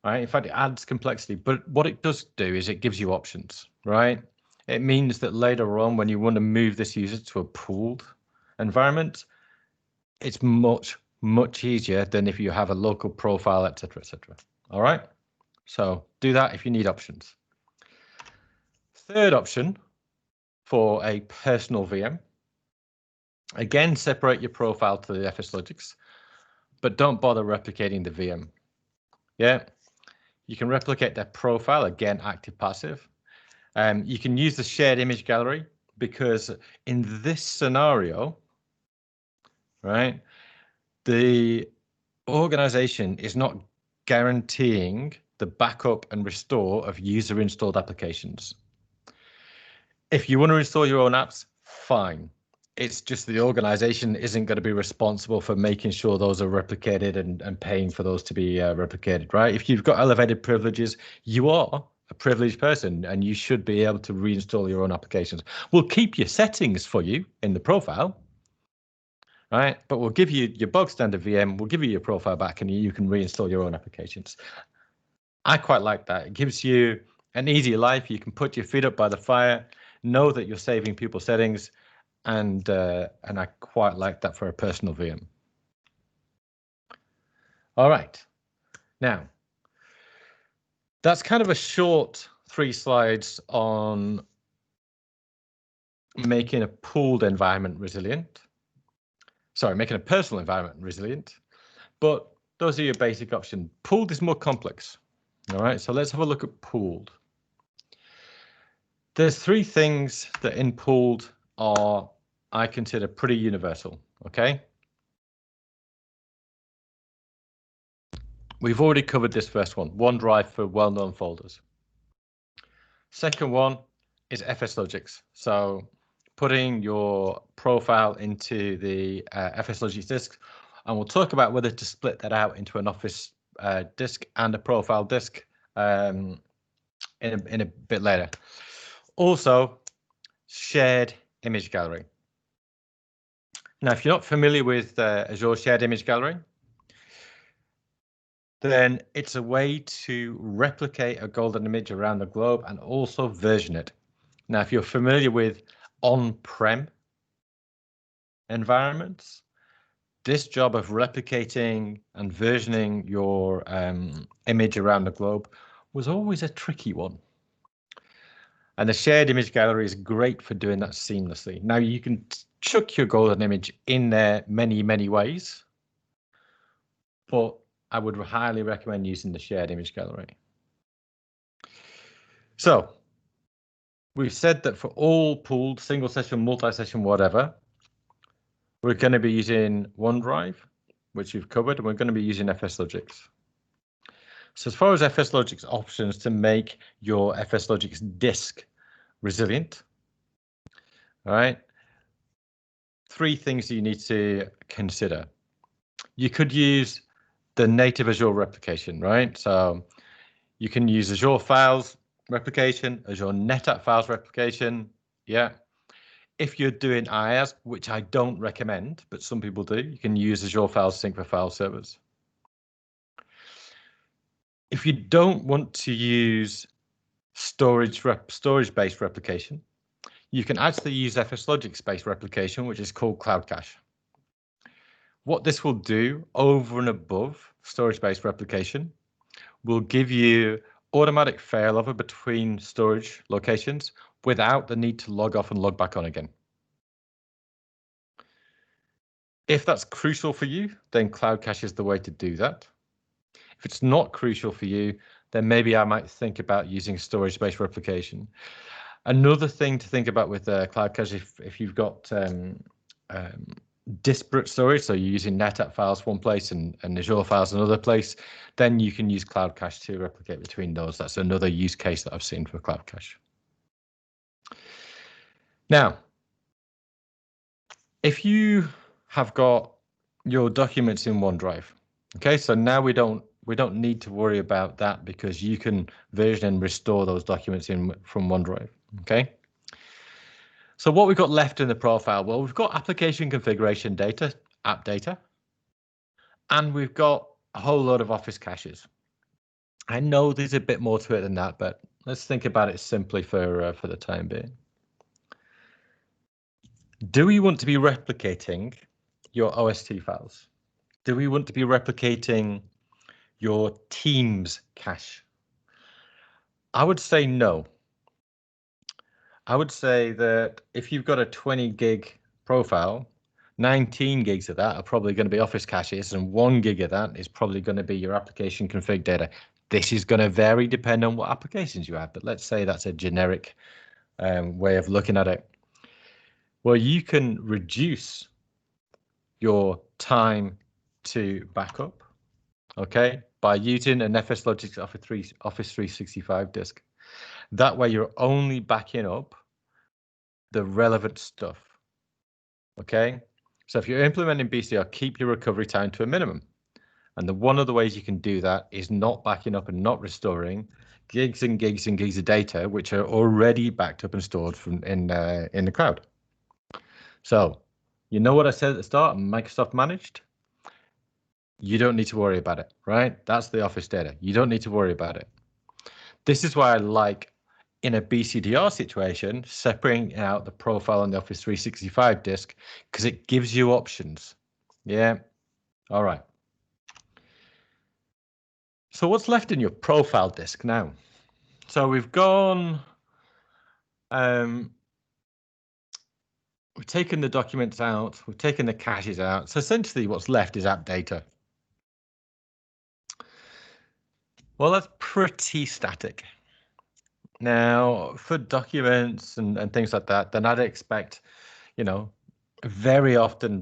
Right? In fact, it adds complexity. But what it does do is it gives you options, right? It means that later on, when you want to move this user to a pooled environment, it's much, much easier than if you have a local profile, etc., etc. All right? So do that if you need options. Third option for a personal VM, again, separate your profile to the FSLogix, but don't bother replicating the VM. Yeah, you can replicate their profile, again, active passive. You can use the shared image gallery because in this scenario, right, the organization is not guaranteeing the backup and restore of user installed applications. If you want to install your own apps, fine. It's just the organization isn't going to be responsible for making sure those are replicated and paying for those to be replicated, right? If you've got elevated privileges, you are a privileged person and you should be able to reinstall your own applications. We'll keep your settings for you in the profile, right? But we'll give you your bog standard VM, we'll give you your profile back and you can reinstall your own applications. I quite like that. It gives you an easy life. You can put your feet up by the fire, know that you're saving people's settings, and I quite like that for a personal VM. All right, now that's kind of a short 3 slides on making a pooled environment resilient. Sorry, making a personal environment resilient, but those are your basic options. Pooled is more complex. All right, so let's have a look at pooled. There's 3 things that in pooled are, I consider, pretty universal, okay? We've already covered this first one, OneDrive for well-known folders. Second one is FSLogix. So putting your profile into the FSLogix disk, and we'll talk about whether to split that out into an Office disk and a profile disk in a bit later. Also, shared image gallery. Now, if you're not familiar with Azure Shared Image Gallery, then it's a way to replicate a golden image around the globe and also version it. Now, if you're familiar with on-prem environments, this job of replicating and versioning your image around the globe was always a tricky one. And the shared image gallery is great for doing that seamlessly. Now, you can chuck your golden image in there many, many ways, but I would highly recommend using the shared image gallery. So we've said that for all pooled, single session, multi-session, whatever, we're going to be using OneDrive, which we've covered, and we're going to be using FSLogix. So as far as FSLogix options to make your FSLogix disk resilient, all right, 3 things you need to consider. You could use the native Azure replication, right? So you can use Azure Files replication, Azure NetApp Files replication, yeah. If you're doing IaaS, which I don't recommend, but some people do, you can use Azure Files Sync for file servers. If you don't want to use storage-based replication, you can actually use FSLogix-based replication, which is called Cloud Cache. What this will do over and above storage-based replication will give you automatic failover between storage locations without the need to log off and log back on again. If that's crucial for you, then Cloud Cache is the way to do that. If it's not crucial for you, then maybe I might think about using storage-based replication. Another thing to think about with Cloud Cache, if you've got disparate storage, so you're using NetApp files one place and Azure files another place, then you can use Cloud Cache to replicate between those. That's another use case that I've seen for Cloud Cache. Now, if you have got your documents in OneDrive, okay, so now we don't need to worry about that because you can version and restore those documents from OneDrive, okay? So what we've got left in the profile, well, we've got application configuration data, app data, and we've got a whole load of Office caches. I know there's a bit more to it than that, but let's think about it simply for the time being. Do we want to be replicating your OST files? Do we want to be replicating your Teams cache? I would say no. I would say that if you've got a 20 gig profile, 19 gigs of that are probably going to be Office caches, and 1 gig of that is probably going to be your application config data. This is going to vary depending on what applications you have, but let's say that's a generic way of looking at it. Well, you can reduce your time to backup, okay, by using an FSLogix Office 365 disk. That way you're only backing up the relevant stuff, okay? So if you're implementing BCR, keep your recovery time to a minimum. And one of the ways you can do that is not backing up and not restoring gigs and gigs and gigs of data, which are already backed up and stored from in the cloud. So you know what I said at the start, Microsoft managed? You don't need to worry about it, right? That's the Office data. You don't need to worry about it. This is why I like, in a BCDR situation, separating out the profile on the Office 365 disk, because it gives you options. Yeah, all right. So what's left in your profile disk now? So we've gone, we've taken the documents out, we've taken the caches out. So essentially what's left is app data. Well, that's pretty static. Now, for documents and things like that, then I'd expect, you know, very often,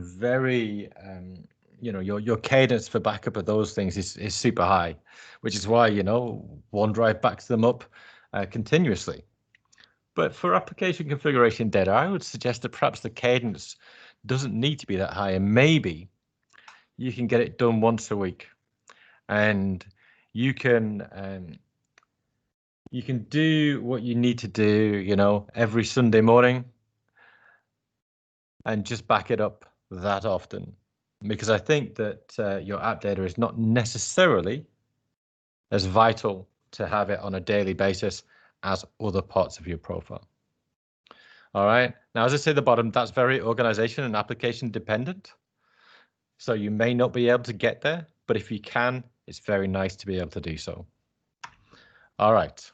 you know, your cadence for backup of those things is super high, which is why, you know, OneDrive backs them up continuously. But for application configuration data, I would suggest that perhaps the cadence doesn't need to be that high, and maybe you can get it done once a week, and you can do what you need to do, you know, every Sunday morning, and just back it up that often, because I think that your app data is not necessarily as vital to have it on a daily basis as other parts of your profile. All right. Now, as I say at the bottom, that's very organization and application dependent. So you may not be able to get there, but if you can, it's very nice to be able to do so. All right.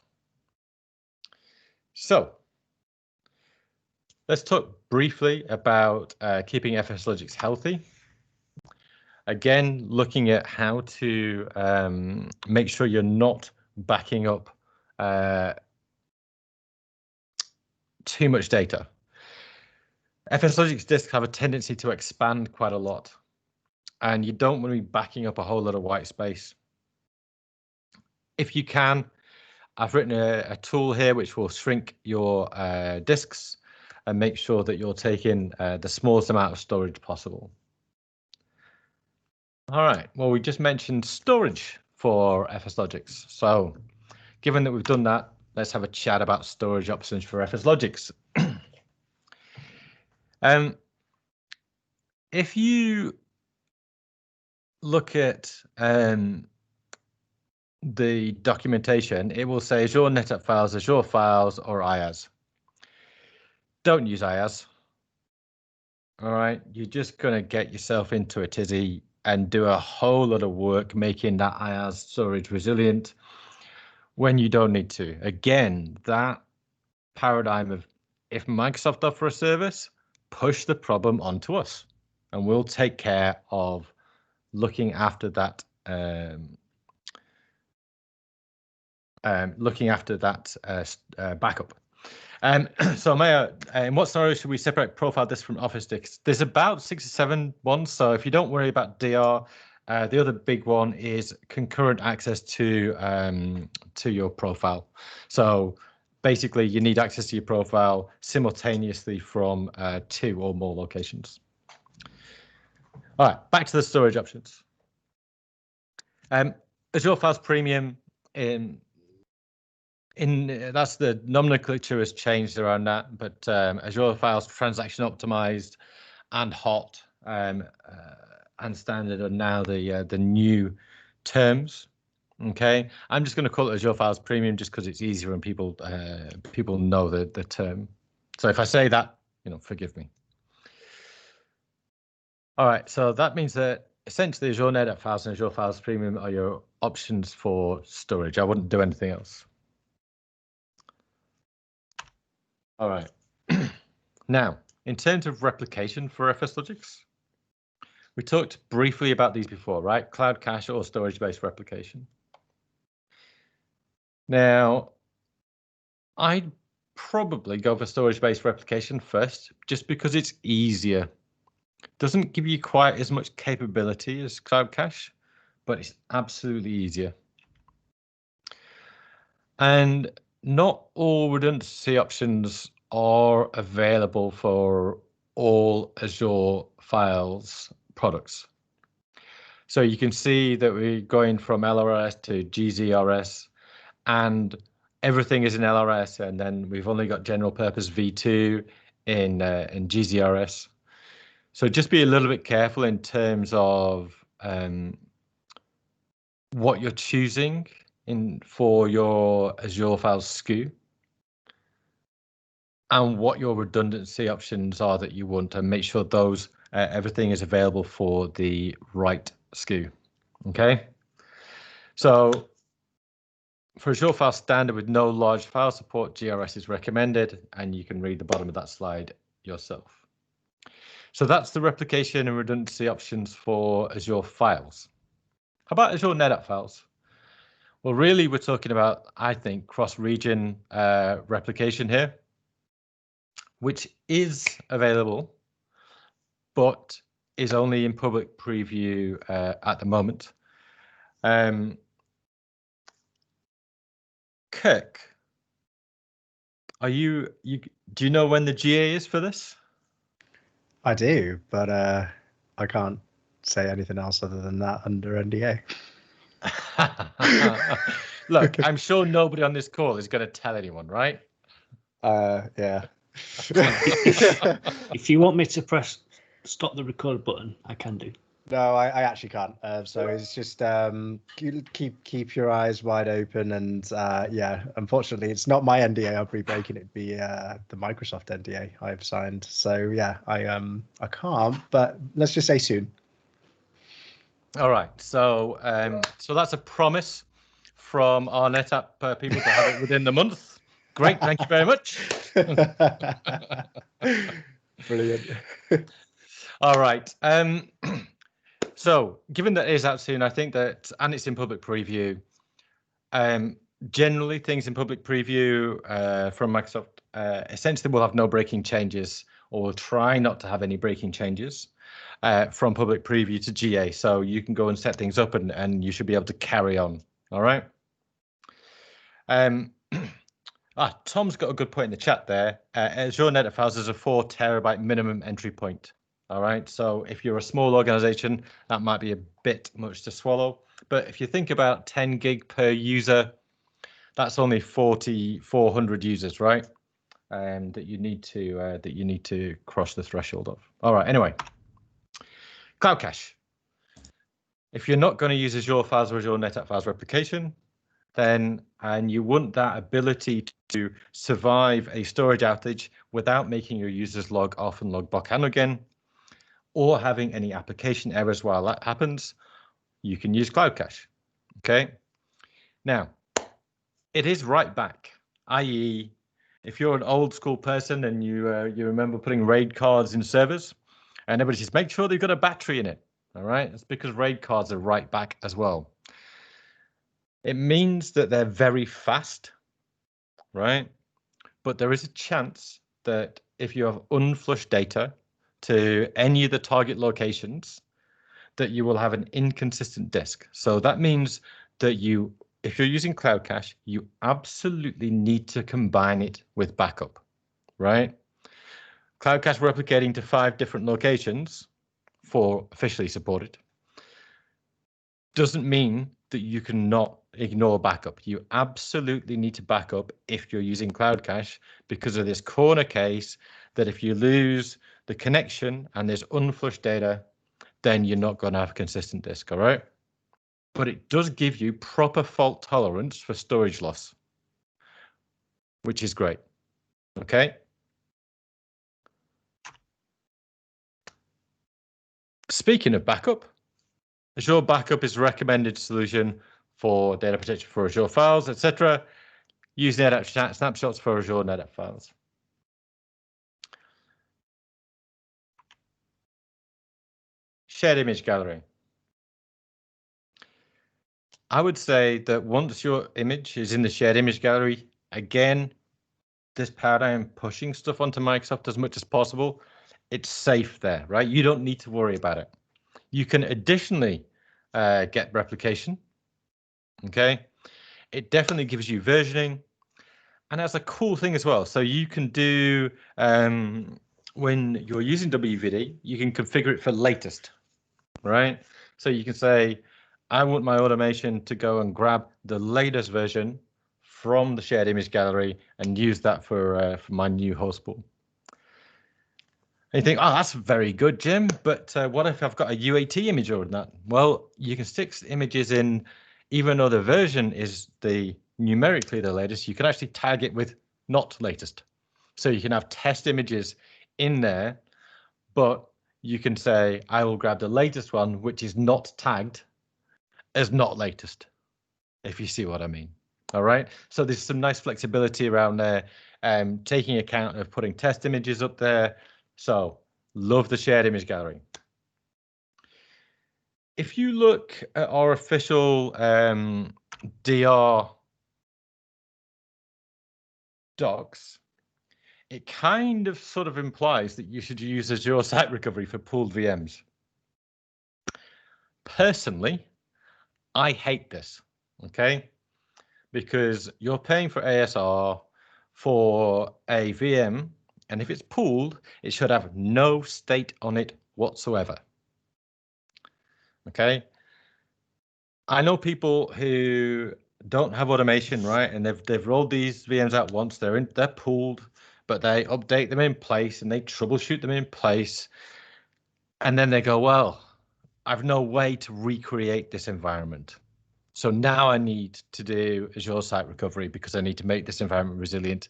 So let's talk briefly about keeping FSLogix healthy. Again, looking at how to make sure you're not backing up too much data. FSLogix disks have a tendency to expand quite a lot, and you don't want to be backing up a whole lot of white space. If you can, I've written a tool here which will shrink your disks and make sure that you're taking the smallest amount of storage possible. All right, well, we just mentioned storage for FSLogix. So given that we've done that, let's have a chat about storage options for FSLogix. If you look at the documentation, it will say Azure NetApp files, Azure files, or IaaS. Don't use IaaS. All right, you're just going to get yourself into a tizzy and do a whole lot of work making that IaaS storage resilient when you don't need to. Again, that paradigm of if Microsoft offer a service, push the problem onto us, and we'll take care of looking after that. Backup. So Maya, in what scenario should we separate profile disk from Office disks? There's about 6 or 7 ones, so if you don't worry about DR, the other big one is concurrent access to your profile. So basically, you need access to your profile simultaneously from 2 or more locations. All right, back to the storage options. Azure Files Premium that's the nomenclature has changed around that, but Azure Files Transaction Optimized and Hot and Standard are now the new terms. Okay, I'm just going to call it Azure Files Premium just because it's easier and people know the term. So if I say that, forgive me. All right, so that means that essentially Azure NetApp Files and Azure Files Premium are your options for storage. I wouldn't do anything else. All right. Now, in terms of replication for FSLogix, we talked briefly about these before, right? Cloud cache or storage-based replication. Now, I'd probably go for storage-based replication first, just because it's easier. Doesn't give you quite as much capability as cloud cache, but it's absolutely easier. And not all redundancy options are available for all Azure Files products. So you can see that we're going from LRS to GZRS, and everything is in LRS, and then we've only got general purpose v2 in GZRS. So just be a little bit careful in terms of what you're choosing for your Azure Files SKU and what your redundancy options are that you want, and make sure those everything is available for the right SKU. Okay, so for Azure File Standard with no large file support, GRS is recommended, and you can read the bottom of that slide yourself. So that's the replication and redundancy options for Azure Files. How about Azure NetApp Files? Well, really, we're talking about, I think, cross-region replication here, which is available, but is only in public preview at the moment. Kirk, do you know when the GA is for this? I do, but I can't say anything else other than that under NDA. Look, I'm sure nobody on this call is going to tell anyone, right? Yeah. If you want me to press stop the record button, I can do. No, I actually can't. So it's just keep your eyes wide open, and yeah, unfortunately, it's not my NDA. I'll be breaking it. It'd be the Microsoft NDA I've signed. So yeah, I can't. But let's just say soon. All right. So so that's a promise from our NetApp people to have it within the month. Great. Thank you very much. Brilliant. All right. So given that it is out soon, I think that, and it's in public preview, generally things in public preview from Microsoft essentially will have no breaking changes, or will try not to have any breaking changes from public preview to GA. So you can go and set things up and you should be able to carry on. All right. Tom's got a good point in the chat there. Azure NetApp files is a 4 terabyte minimum entry point. All right. So if you're a small organization, that might be a bit much to swallow. But if you think about 10 gig per user, that's only 400 users, right? That you need to cross the threshold of. All right. Anyway, Cloud Cache. If you're not going to use Azure Files or Azure NetApp Files replication, then and you want that ability to survive a storage outage without making your users log off and log back on again, or having any application errors while that happens, you can use Cloud Cache. Okay. Now, it is write back, i.e., if you're an old school person and you remember putting RAID cards in servers, and everybody says make sure they've got a battery in it. All right, it's because RAID cards are write back as well. It means that they're very fast, right? But there is a chance that if you have unflushed data to any of the target locations, that you will have an inconsistent disk. So that means that if you're using Cloud Cache, you absolutely need to combine it with backup, right? Cloud Cache replicating to 5 different locations for officially supported doesn't mean that you cannot ignore backup. You absolutely need to back up if you're using Cloud Cache, because of this corner case that if you lose the connection and there's unflushed data, then you're not going to have a consistent disk, all right? But it does give you proper fault tolerance for storage loss, which is great, okay? Speaking of backup, Azure Backup is a recommended solution for data protection for Azure files, etc. Use NetApp snapshots for Azure NetApp files. Shared image gallery. I would say that once your image is in the shared image gallery, again, this paradigm pushing stuff onto Microsoft as much as possible, it's safe there, right? You don't need to worry about it. You can additionally get replication, okay? It definitely gives you versioning, and that's a cool thing as well. So you can do, when you're using WVD, you can configure it for latest, right? So you can say, I want my automation to go and grab the latest version from the shared image gallery and use that for my new host pool. And you think, oh, that's very good, Jim, but what if I've got a UAT image or that? Well, you can stick images in, even though the version is numerically the latest, you can actually tag it with not latest. So you can have test images in there, but you can say, I will grab the latest one, which is not tagged as not latest, if you see what I mean. All right. So there's some nice flexibility around there, taking account of putting test images up there. So love the shared image gallery. If you look at our official DR docs, it kind of sort of implies that you should use Azure Site Recovery for pooled VMs. Personally, I hate this, okay? Because you're paying for ASR for a VM, and if it's pooled, it should have no state on it whatsoever. Okay. I know people who don't have automation, right? And they've rolled these VMs out once. They're pooled, but they update them in place and they troubleshoot them in place. And then they go, well, I've no way to recreate this environment. So now I need to do Azure Site Recovery because I need to make this environment resilient.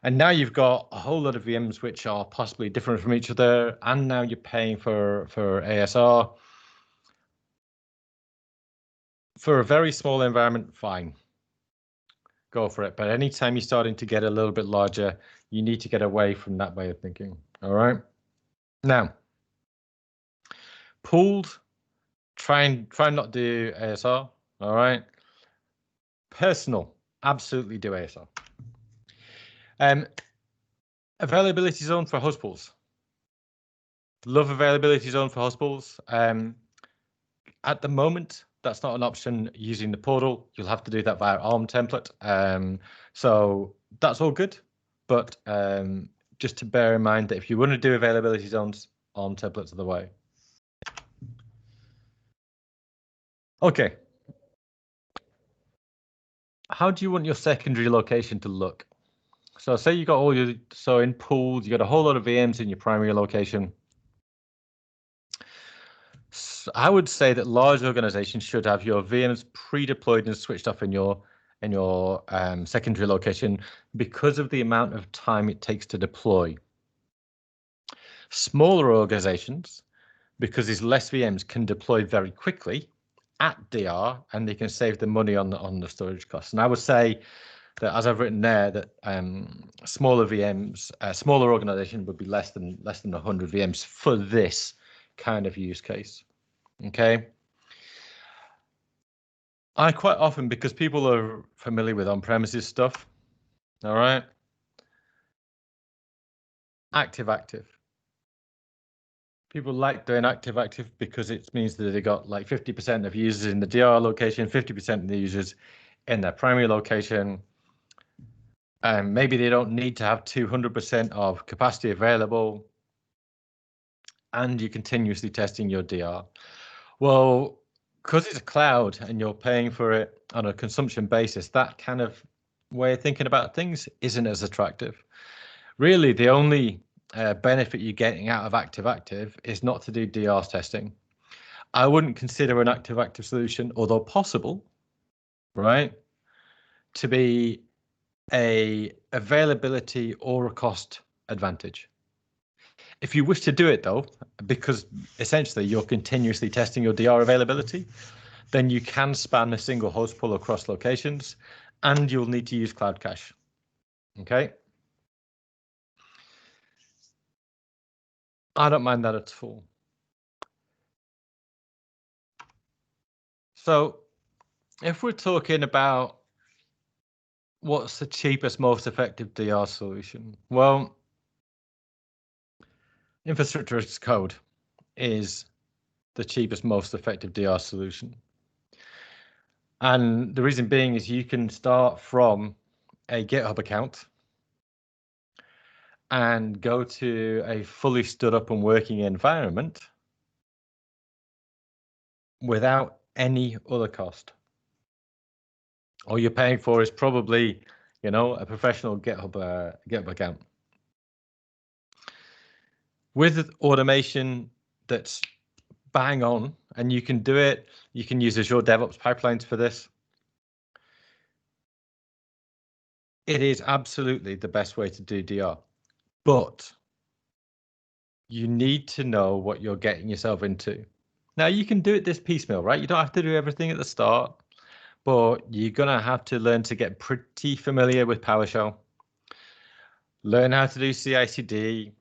And now you've got a whole lot of VMs which are possibly different from each other, and now you're paying for ASR. For a very small environment, fine, go for it. But anytime you're starting to get a little bit larger, you need to get away from that way of thinking. All right. Now, pooled, try and not do ASR. All right. Personal, absolutely do ASR. Availability zone for host pools. Love availability zone for host pools. At the moment, that's not an option using the portal. You'll have to do that via ARM template. So that's all good. But just to bear in mind that if you want to do availability zones, ARM templates are the way. Okay. How do you want your secondary location to look? So say you got all your, so in pools, you got a whole lot of VMs in your primary location. So I would say that large organizations should have your VMs pre-deployed and switched off in your secondary location because of the amount of time it takes to deploy. Smaller organizations, because there's less VMs, can deploy very quickly at DR, and they can save the money on the storage costs. And I would say that, as I've written there, that smaller VMs, smaller organization would be less than 100 VMs for this kind of use case. Okay. I quite often, because people are familiar with on-premises stuff, all right, active. People like doing active because it means that they got like 50% of users in the DR location, 50% of the users in their primary location. And maybe they don't need to have 200% of capacity available, and you're continuously testing your DR. Well, because it's a cloud and you're paying for it on a consumption basis, that kind of way of thinking about things isn't as attractive. Really, the only benefit you're getting out of active is not to do DR testing. I wouldn't consider an active solution, although possible, right, to be a availability or a cost advantage. If you wish to do it, though, because essentially you're continuously testing your DR availability, then you can span a single host pool across locations, and you'll need to use Cloud Cache. Okay. I don't mind that at all. So if we're talking about what's the cheapest, most effective DR solution, well, infrastructure as code is the cheapest, most effective DR solution. And the reason being is you can start from a GitHub account and go to a fully stood up and working environment without any other cost. All you're paying for is probably, you know, a professional GitHub account. With automation that's bang on, and you can do it, you can use Azure DevOps pipelines for this. It is absolutely the best way to do DR, but you need to know what you're getting yourself into. Now, you can do it this piecemeal, right? You don't have to do everything at the start, but you're going to have to learn to get pretty familiar with PowerShell, learn how to do CI/CD,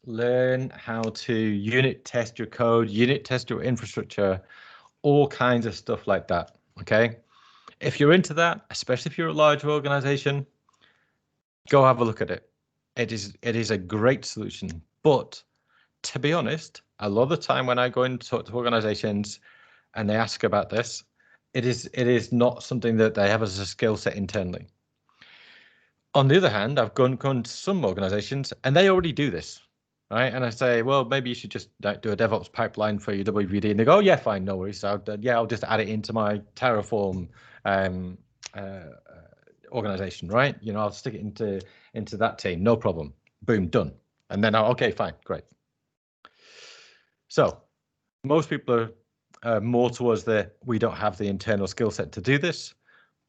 learn how to unit test your code, unit test your infrastructure, all kinds of stuff like that. Okay. If you're into that, especially if you're a large organization, go have a look at it. It is a great solution. But to be honest, a lot of the time when I go and talk to organizations and they ask about this, it is not something that they have as a skill set internally. On the other hand, I've gone to some organizations and they already do this, right? And I say, well, maybe you should just do a DevOps pipeline for your WVD. And they go, oh, yeah, fine, no worries. So I'll just add it into my Terraform organization, right? You know, I'll stick it into that team, no problem. Boom, done. And then, okay, fine, great. So Most people are more towards we don't have the internal skill set to do this,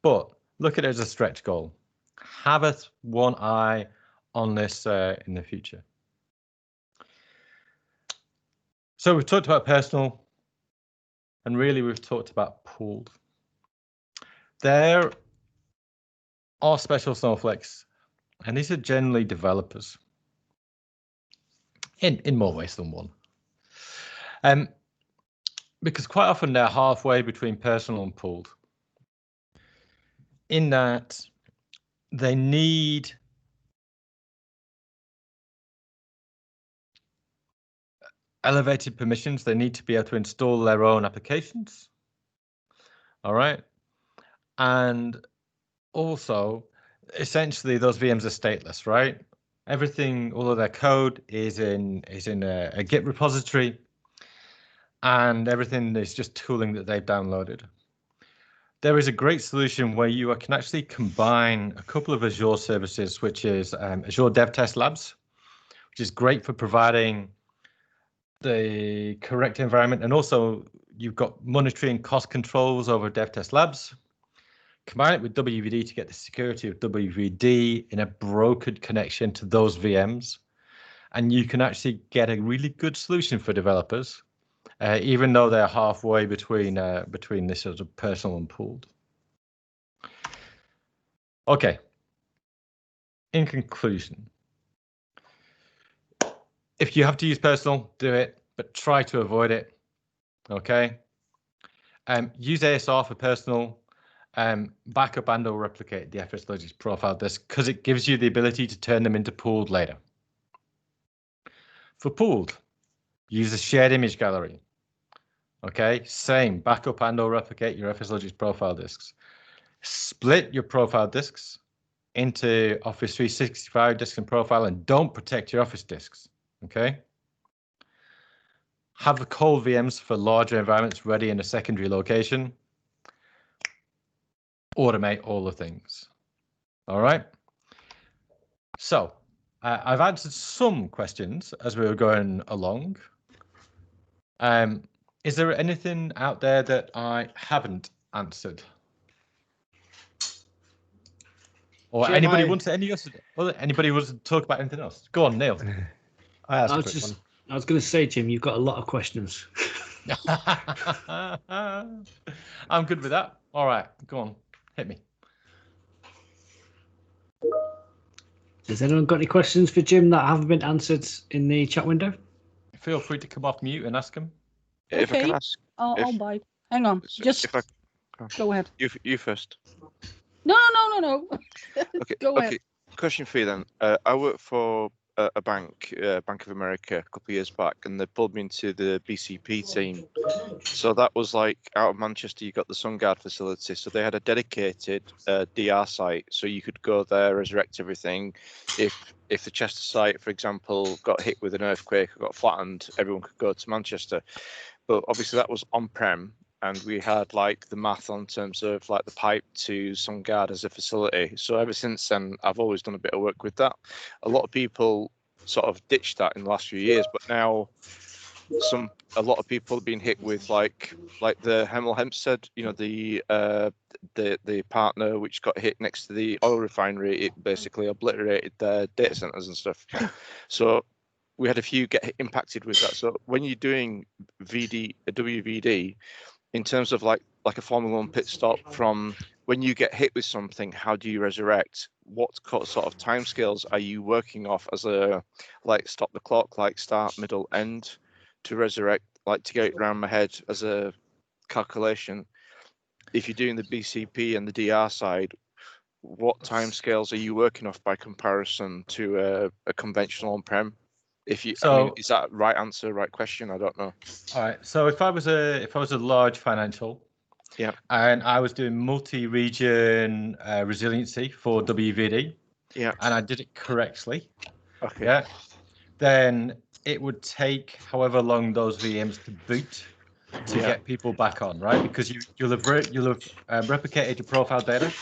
but look at it as a stretch goal. Have one eye on this in the future. So we've talked about personal, and really we've talked about pooled. There are special snowflakes, and these are generally developers in more ways than one. Because quite often they're halfway between personal and pooled, in that they need elevated permissions. They need to be able to install their own applications. All right. And also, essentially, those VMs are stateless, right? Everything, all of their code is in a Git repository, and everything is just tooling that they've downloaded. There is a great solution where you can actually combine a couple of Azure services, which is Azure DevTest Labs, which is great for providing the correct environment, and also you've got monitoring cost controls over DevTest Labs. Combine it with WVD to get the security of WVD in a brokered connection to those VMs, and you can actually get a really good solution for developers, even though they're halfway between this sort of personal and pooled. Okay. In conclusion, if you have to use personal, do it, but try to avoid it. Okay. Use ASR for personal. Backup and or replicate the FS Logics profile disk because it gives you the ability to turn them into pooled later. For pooled, use a shared image gallery. Okay, same, backup and or replicate your FS Logics profile disks. Split your profile disks into Office 365 disk and profile, and don't protect your Office disks. Okay. Have the cold VMs for larger environments ready in a secondary location. Automate all the things. All right. So I've answered some questions as we were going along. Is there anything out there that I haven't answered? Or Jim, anybody wants anybody wants to talk about anything else? Go on, Neil. I was going to say, Jim, you've got a lot of questions. I'm good with that. All right, go on, hit me. Has anyone got any questions for Jim that haven't been answered in the chat window? Feel free to come off mute and ask him. If I can ask, I'll bite. Hang on, just go ahead. You first. No. Okay. Go ahead. Question for you then. I work for a bank, Bank of America, a couple of years back, and they pulled me into the BCP team. So that was like out of Manchester. You got the SunGuard facility, so they had a dedicated DR site, so you could go there, resurrect everything. If the Chester site, for example, got hit with an earthquake or got flattened, everyone could go to Manchester. But obviously that was on-prem, and we had like the math on terms of like the pipe to SunGuard as a facility. So ever since then, I've always done a bit of work with that. A lot of people sort of ditched that in the last few years, but now a lot of people have been hit with like the Hemel Hempstead, you know, the partner which got hit next to the oil refinery. It basically obliterated their data centers and stuff. So we had a few get impacted with that. So when you're doing WVD, in terms of like a Formula One pit stop, from when you get hit with something, how do you resurrect? What sort of timescales are you working off as a like stop the clock, like start, middle, end to resurrect, like to get it around my head as a calculation? If you're doing the BCP and the DR side, what timescales are you working off by comparison to a conventional on-prem? I mean, is that right answer, right question? I don't know. All right. So if I was a large financial, yeah, and I was doing multi-region resiliency for WVD, yeah, and I did it correctly, okay, yeah, then it would take however long those VMs to boot to get people back on, right? Because you'll have replicated your profile data.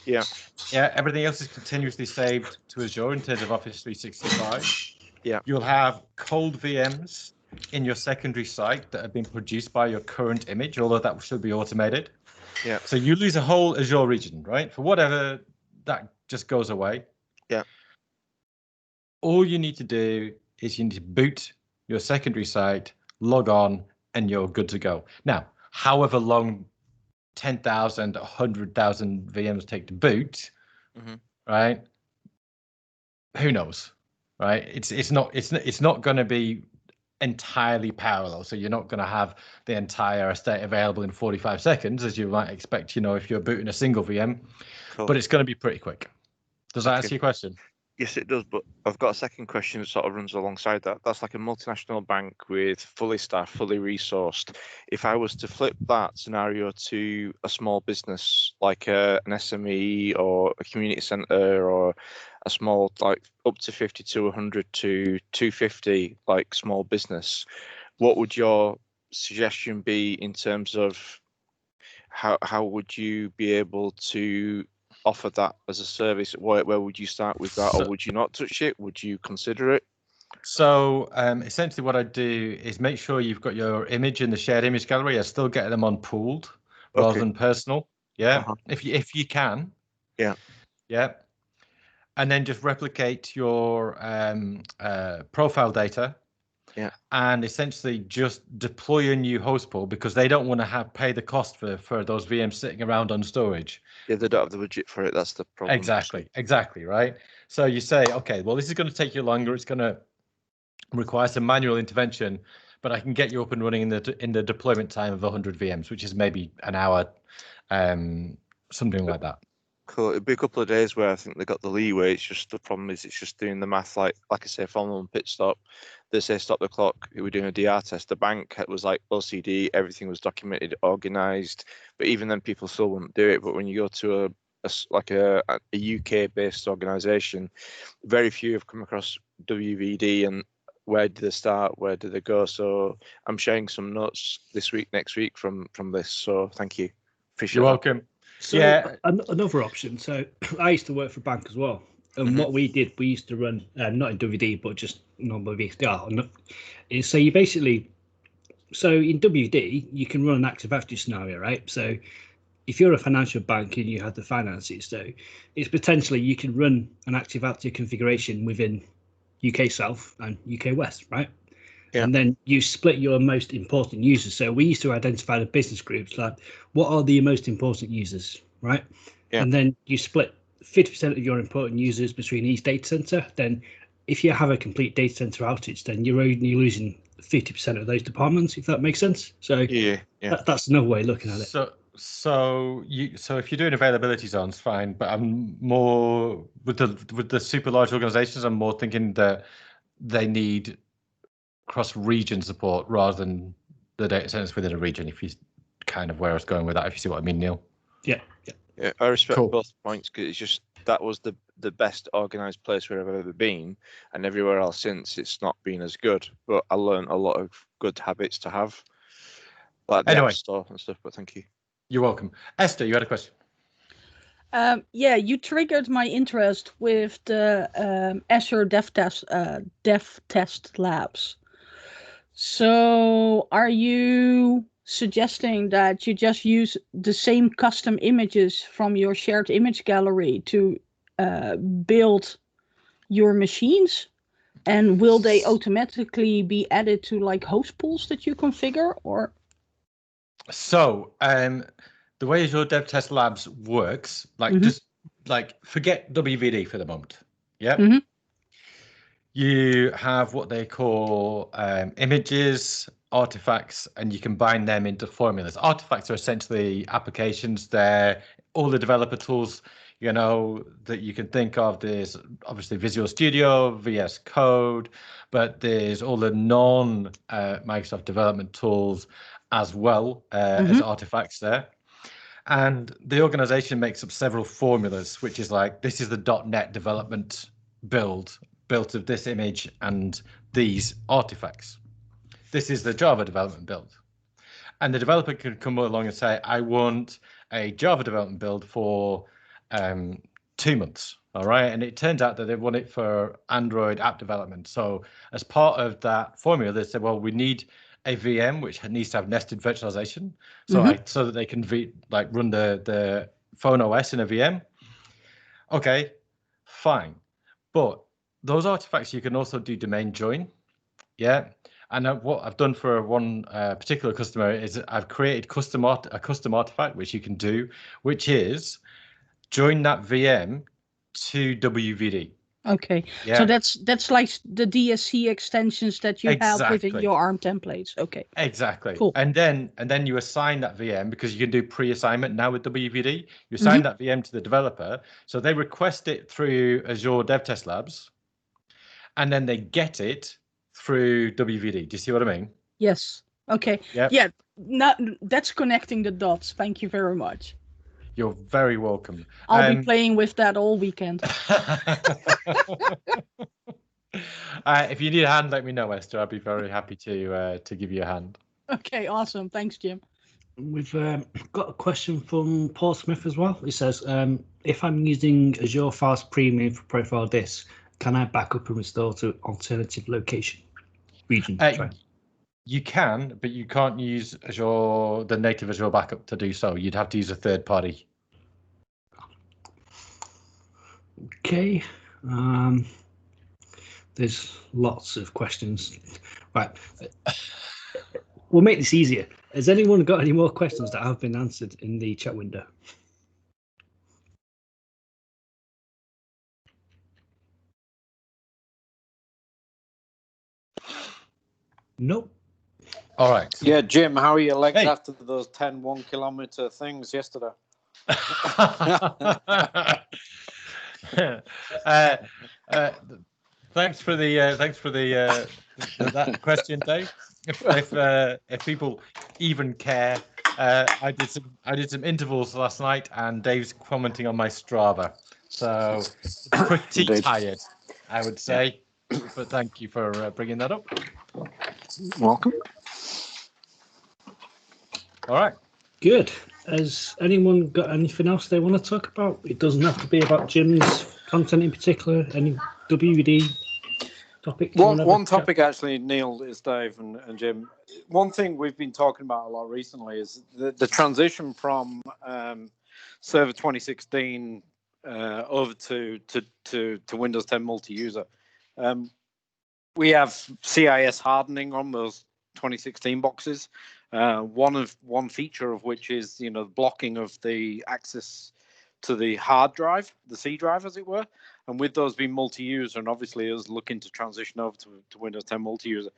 Yeah. Yeah. Everything else is continuously saved to Azure in terms of Office 365. Yeah. You'll have cold VMs in your secondary site that have been produced by your current image, although that should be automated. Yeah. So you lose a whole Azure region, right? For whatever, that just goes away. Yeah. All you need to do is you need to boot your secondary site, log on, and you're good to go. Now, however long 10,000, 100,000 VMs take to boot, right? Who knows, right? It's not going to be entirely parallel. So you're not going to have the entire estate available in 45 seconds, as you might expect, if you're booting a single VM, but it's going to be pretty quick. Does that answer your question? Yes, it does. But I've got a second question that sort of runs alongside that. That's like a multinational bank with fully staffed, fully resourced. If I was to flip that scenario to a small business, like an SME or a community centre or a small, like up to 50 to 100 to 250, like small business, what would your suggestion be in terms of how would you be able to offer that as a service? Where would you start with that, or would you not touch it? Would you consider it? So essentially what I do is make sure you've got your image in the shared image gallery. I still get them on pooled rather than personal. Yeah, if you can. Yeah. Yeah. And then just replicate your profile data. Yeah. And essentially just deploy a new host pool, because they don't want to pay the cost for those VMs sitting around on storage. Yeah, they don't have the budget for it. That's the problem. Exactly, right? So you say, okay, well, this is going to take you longer. It's going to require some manual intervention, but I can get you up and running in the deployment time of 100 VMs, which is maybe an hour, something like that. Cool. It'd be a couple of days where I think they got the leeway. It's just the problem is it's just doing the math. Like I say, Formula 1 pit stop. They say stop the clock. We're doing a DR test. The bank was like OCD. Everything was documented, organised. But even then, people still wouldn't do it. But when you go to a UK-based organisation, very few have come across WVD and where did they start? Where did they go? So I'm sharing some notes this week, next week from this. So thank you. Appreciate You're that. welcome. So another option. So I used to work for a bank as well. And what we did, we used to run, not in WVD, but just normal VSDR. So you basically, in WVD, you can run an active scenario, right? So if you're a financial bank and you have the finances, so it's potentially you can run an active configuration within UK South and UK West, right? Yeah. And then you split your most important users. So we used to identify the business groups, like what are the most important users, right? Yeah. And then you split 50% of your important users between each data center. Then if you have a complete data center outage, then you're only losing 50% of those departments, if that makes sense. So that's another way of looking at it. So if you're doing availability zones, fine. But I'm more with the super large organizations. I'm more thinking that they need cross-region support rather than the data centers within a region. If you kind of where I was going with that, if you see what I mean, Neil. Yeah. I respect both points, because it's just that was the best organized place where I've ever been, and everywhere else since it's not been as good. But I learned a lot of good habits to have, like the App Store and stuff. But thank you. You're welcome. Esther, you had a question. You triggered my interest with the Azure Dev Test Labs. So are you suggesting that you just use the same custom images from your shared image gallery to build your machines? And will they automatically be added to like host pools that you configure, or? So the way Azure Dev Test Labs works, just forget WVD for the moment. Yeah. Mm-hmm. You have what they call images, artifacts, and you combine them into formulas. Artifacts are essentially applications. They're all the developer tools, that you can think of. There's obviously Visual Studio, VS Code, but there's all the non-Microsoft development tools as well as artifacts there. And the organization makes up several formulas, which is like, this is the .NET development built of this image and these artifacts. This is the Java development build. And the developer can come along and say, I want a Java development build for 2 months. All right. And it turns out that they want it for Android app development. So as part of that formula, they said, well, we need a VM which needs to have nested virtualization. So so that they can run the phone OS in a VM. Okay, fine. But those artifacts, you can also do domain join. Yeah. And what I've done for one particular customer is I've created a custom artifact, which you can do, which is join that VM to WVD. Okay, Yeah. so that's like the DSC extensions that you have within your ARM templates. Okay. Exactly. Cool. And then you assign that VM, because you can do pre-assignment now with WVD. You assign that VM to the developer, so they request it through Azure DevTest Labs, and then they get it through WVD. Do you see what I mean? Yes. Okay. Yep. Yeah. Now that's connecting the dots. Thank you very much. You're very welcome. I'll be playing with that all weekend. If you need a hand, let me know, Esther. I'd be very happy to give you a hand. Okay, awesome. Thanks, Jim. We've got a question from Paul Smith as well. He says, if I'm using Azure Fast Premium for profile disk, can I back up and restore to alternative location region? You can, but you can't use Azure, the native Azure backup, to do so. You'd have to use a third party. Okay. There's lots of questions. Right. We'll make this easier. Has anyone got any more questions that have been answered in the chat window? Nope. All right. Yeah, Jim, how are your legs after those 10 1-kilometer things yesterday? Thanks for that question, Dave. If people even care, I did some intervals last night, and Dave's commenting on my Strava, so pretty tired, I would say. But thank you for bringing that up. Welcome. All right. Good. Has anyone got anything else they want to talk about? It doesn't have to be about Jim's content in particular. Any WVD topic? One topic, actually, Neil, is Dave and Jim. One thing we've been talking about a lot recently is the transition from Server 2016 over to Windows 10 multi-user. We have CIS hardening on those 2016 boxes. One feature of which is, the blocking of the access to the hard drive, the C drive, as it were. And with those being multi-user, and obviously us looking to transition over to Windows 10 multi-user,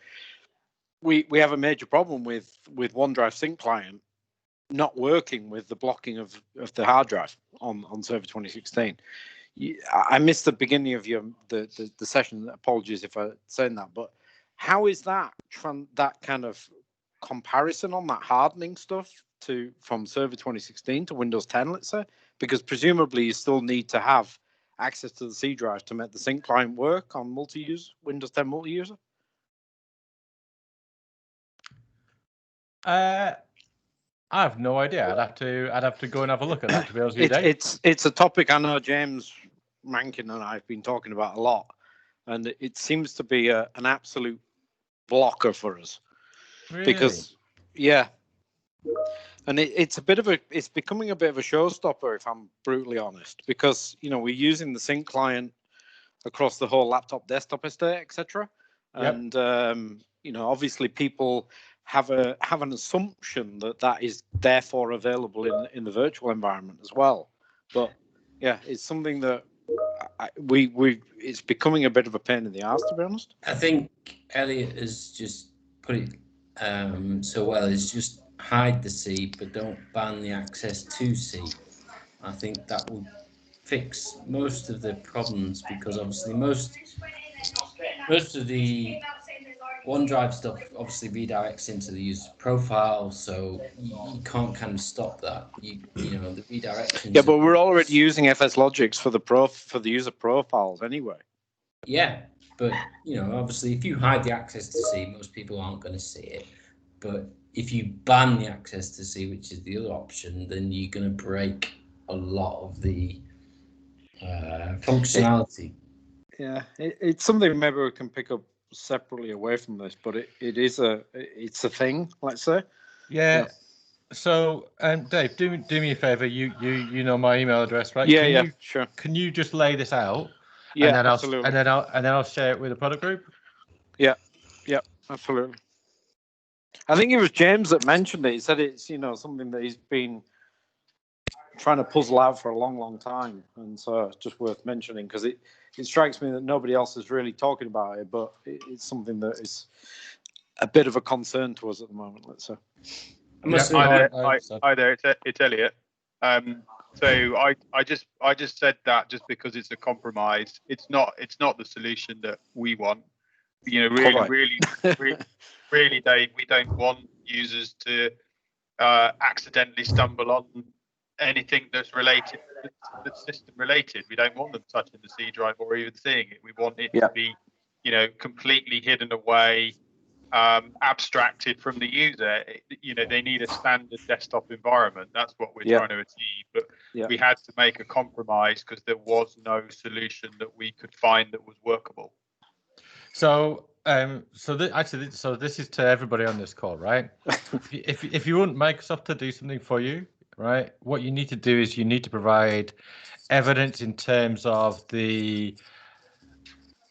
we have a major problem with OneDrive Sync Client not working with the blocking of the hard drive on Server 2016. I missed the beginning of the session. Apologies if I'm saying that, but how is that kind of comparison on that hardening stuff from Server 2016 to Windows 10, let's say? Because presumably you still need to have access to the C drive to make the sync client work on multi-user, Windows 10 multi-user? I have no idea. I'd have to go and have a look at that, to be honest with you. It's a topic I know James Rankin and I have been talking about a lot, and it seems to be an absolute blocker for us. Really? Because and it's becoming a bit of a showstopper, if I'm brutally honest, because we're using the sync client across the whole laptop desktop estate, etc. And obviously people have an assumption that is therefore available in the virtual environment as well. But it's something that it's becoming a bit of a pain in the arse, to be honest. I think Elliot has just put it so well, is just hide the C but don't ban the access to C. I think that will fix most of the problems, because obviously most of the OneDrive stuff obviously redirects into the user profile, so you can't kind of stop that. The redirections. Yeah, but we're already using FS Logics for the user profiles anyway. Yeah, but obviously, if you hide the access to C, most people aren't going to see it. But if you ban the access to C, which is the other option, then you're going to break a lot of the functionality. It's something maybe we can pick up separately away from this, but it's a thing, let's say. Yeah. So, Dave, do me a favor. You know my email address, right? Sure. Can you just lay this out? Yeah, and then absolutely. I'll share it with the product group. Yeah, absolutely. I think it was James that mentioned it. He said it's something that he's been trying to puzzle out for a long time, and so it's just worth mentioning because it strikes me that nobody else is really talking about it, but it's something that is a bit of a concern to us at the moment. Let's say. Hi there, it's Elliot. So I just said that just because it's a compromise. It's not the solution that we want. Really, Dave, we don't want users to accidentally stumble on anything that's related, that's system related. We don't want them touching the C drive or even seeing it. We want it to be, completely hidden away, abstracted from the user. They need a standard desktop environment. That's what we're trying to achieve. But we had to make a compromise because there was no solution that we could find that was workable. So, so this is to everybody on this call, right? if you want Microsoft to do something for you, right, what you need to do is you need to provide evidence in terms of the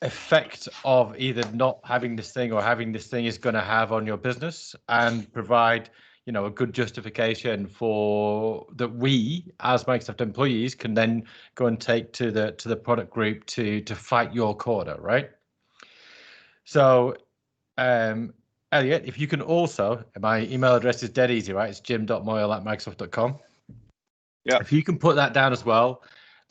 effect of either not having this thing or having this thing is going to have on your business, and provide a good justification for that we as Microsoft employees can then go and take to the product group to fight your corner, right? So Elliot, if you can also, my email address is dead easy, right? It's jim.moyle@microsoft.com. Yeah. If you can put that down as well,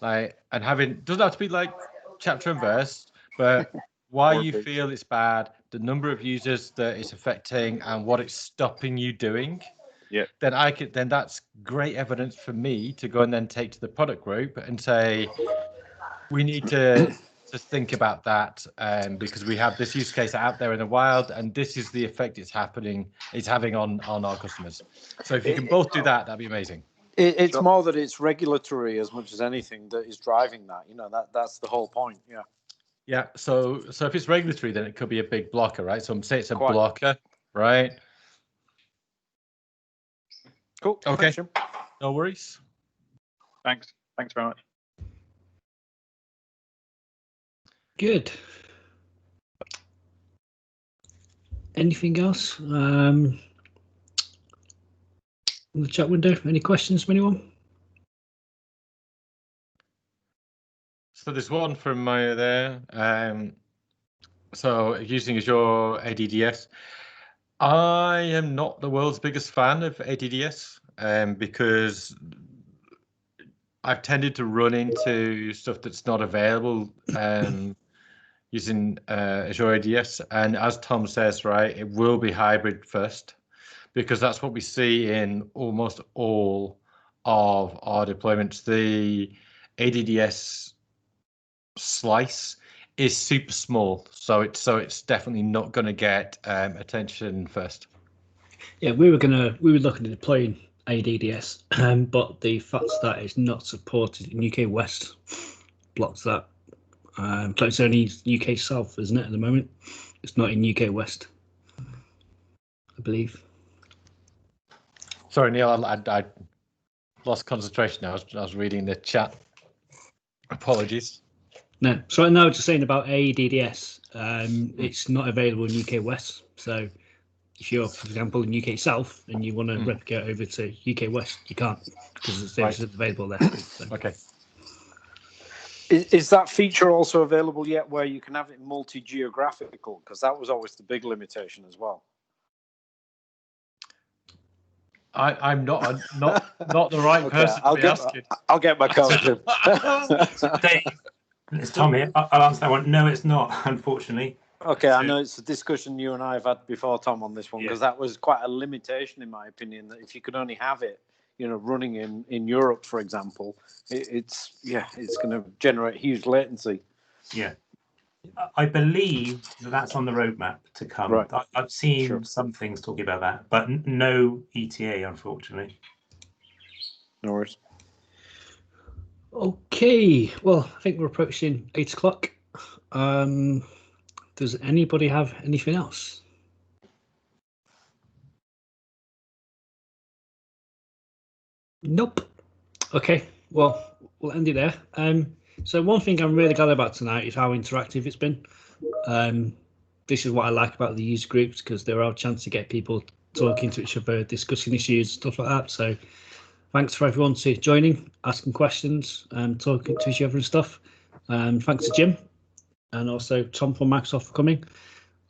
like, and doesn't have to be like chapter and verse, but why you feel it's bad, the number of users that it's affecting, and what it's stopping you doing. Yeah. Then that's great evidence for me to go and then take to the product group and say, we need to think about that, because we have this use case out there in the wild, and this is the effect it's having on our customers. So if you can both do that, that'd be amazing. It's more that it's regulatory as much as anything that is driving that. That's the whole point. Yeah. Yeah. So if it's regulatory, then it could be a big blocker, right? So say it's a blocker, right? Cool. Okay. Thanks, no worries. Thanks very much. Good. Anything else? In the chat window, any questions from anyone? So there's one from Maya there. So using Azure ADDS, I am not the world's biggest fan of ADDS, because I've tended to run into stuff that's not available using Azure ADDS. And as Tom says, right, it will be hybrid first, because that's what we see in almost all of our deployments. The ADDS slice is super small, so it's definitely not going to get attention first. Yeah, we were looking at deploying ADDS, but the fact that it's not supported in UK West blocks that. So it's only UK South, isn't it, at the moment? It's not in UK West, I believe. Sorry, Neil, I lost concentration. I was reading the chat. Apologies. No, so now just saying about ADDS, it's not available in UK West. So if you're, for example, in UK South and you want to replicate over to UK West, you can't, because the service isn't available there. So. Okay. Is that feature also available yet, where you can have it multi-geographical? Because that was always the big limitation as well. I'm not the right person to be asking. I'll get my code. Dave, it's Tom here. I'll answer that one. No, it's not, unfortunately. Okay, I know it's a discussion you and I have had before, Tom, on this one, because that was quite a limitation, in my opinion, that if you could only have it, running in Europe, for example, it's going to generate huge latency. Yeah. I believe that's on the roadmap to come. Right. I've seen some things talking about that, but no ETA, unfortunately. No worries. Okay, well, I think we're approaching 8 o'clock. Does anybody have anything else? Nope. Okay, well, we'll end it there. So one thing I'm really glad about tonight is how interactive it's been. This is what I like about the user groups, because there are a chance to get people talking to each other, discussing issues, stuff like that. So thanks for everyone to joining, asking questions, and talking to each other and stuff. Thanks to Jim and also Tom from Microsoft for coming,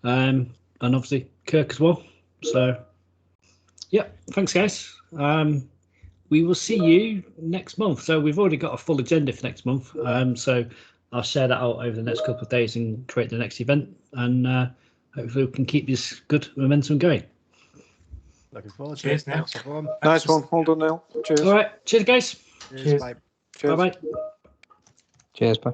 and obviously Kirk as well. So yeah, thanks guys. We will see you next month. So we've already got a full agenda for next month. So I'll share that out over the next couple of days and create the next event, and hopefully we can keep this good momentum going. Looking forward to Cheers, it. Neil. Thanks, everyone. Nice one. Well done, Neil. Cheers. All right, cheers guys. Cheers. Bye. Cheers. Bye bye. Cheers. Bye.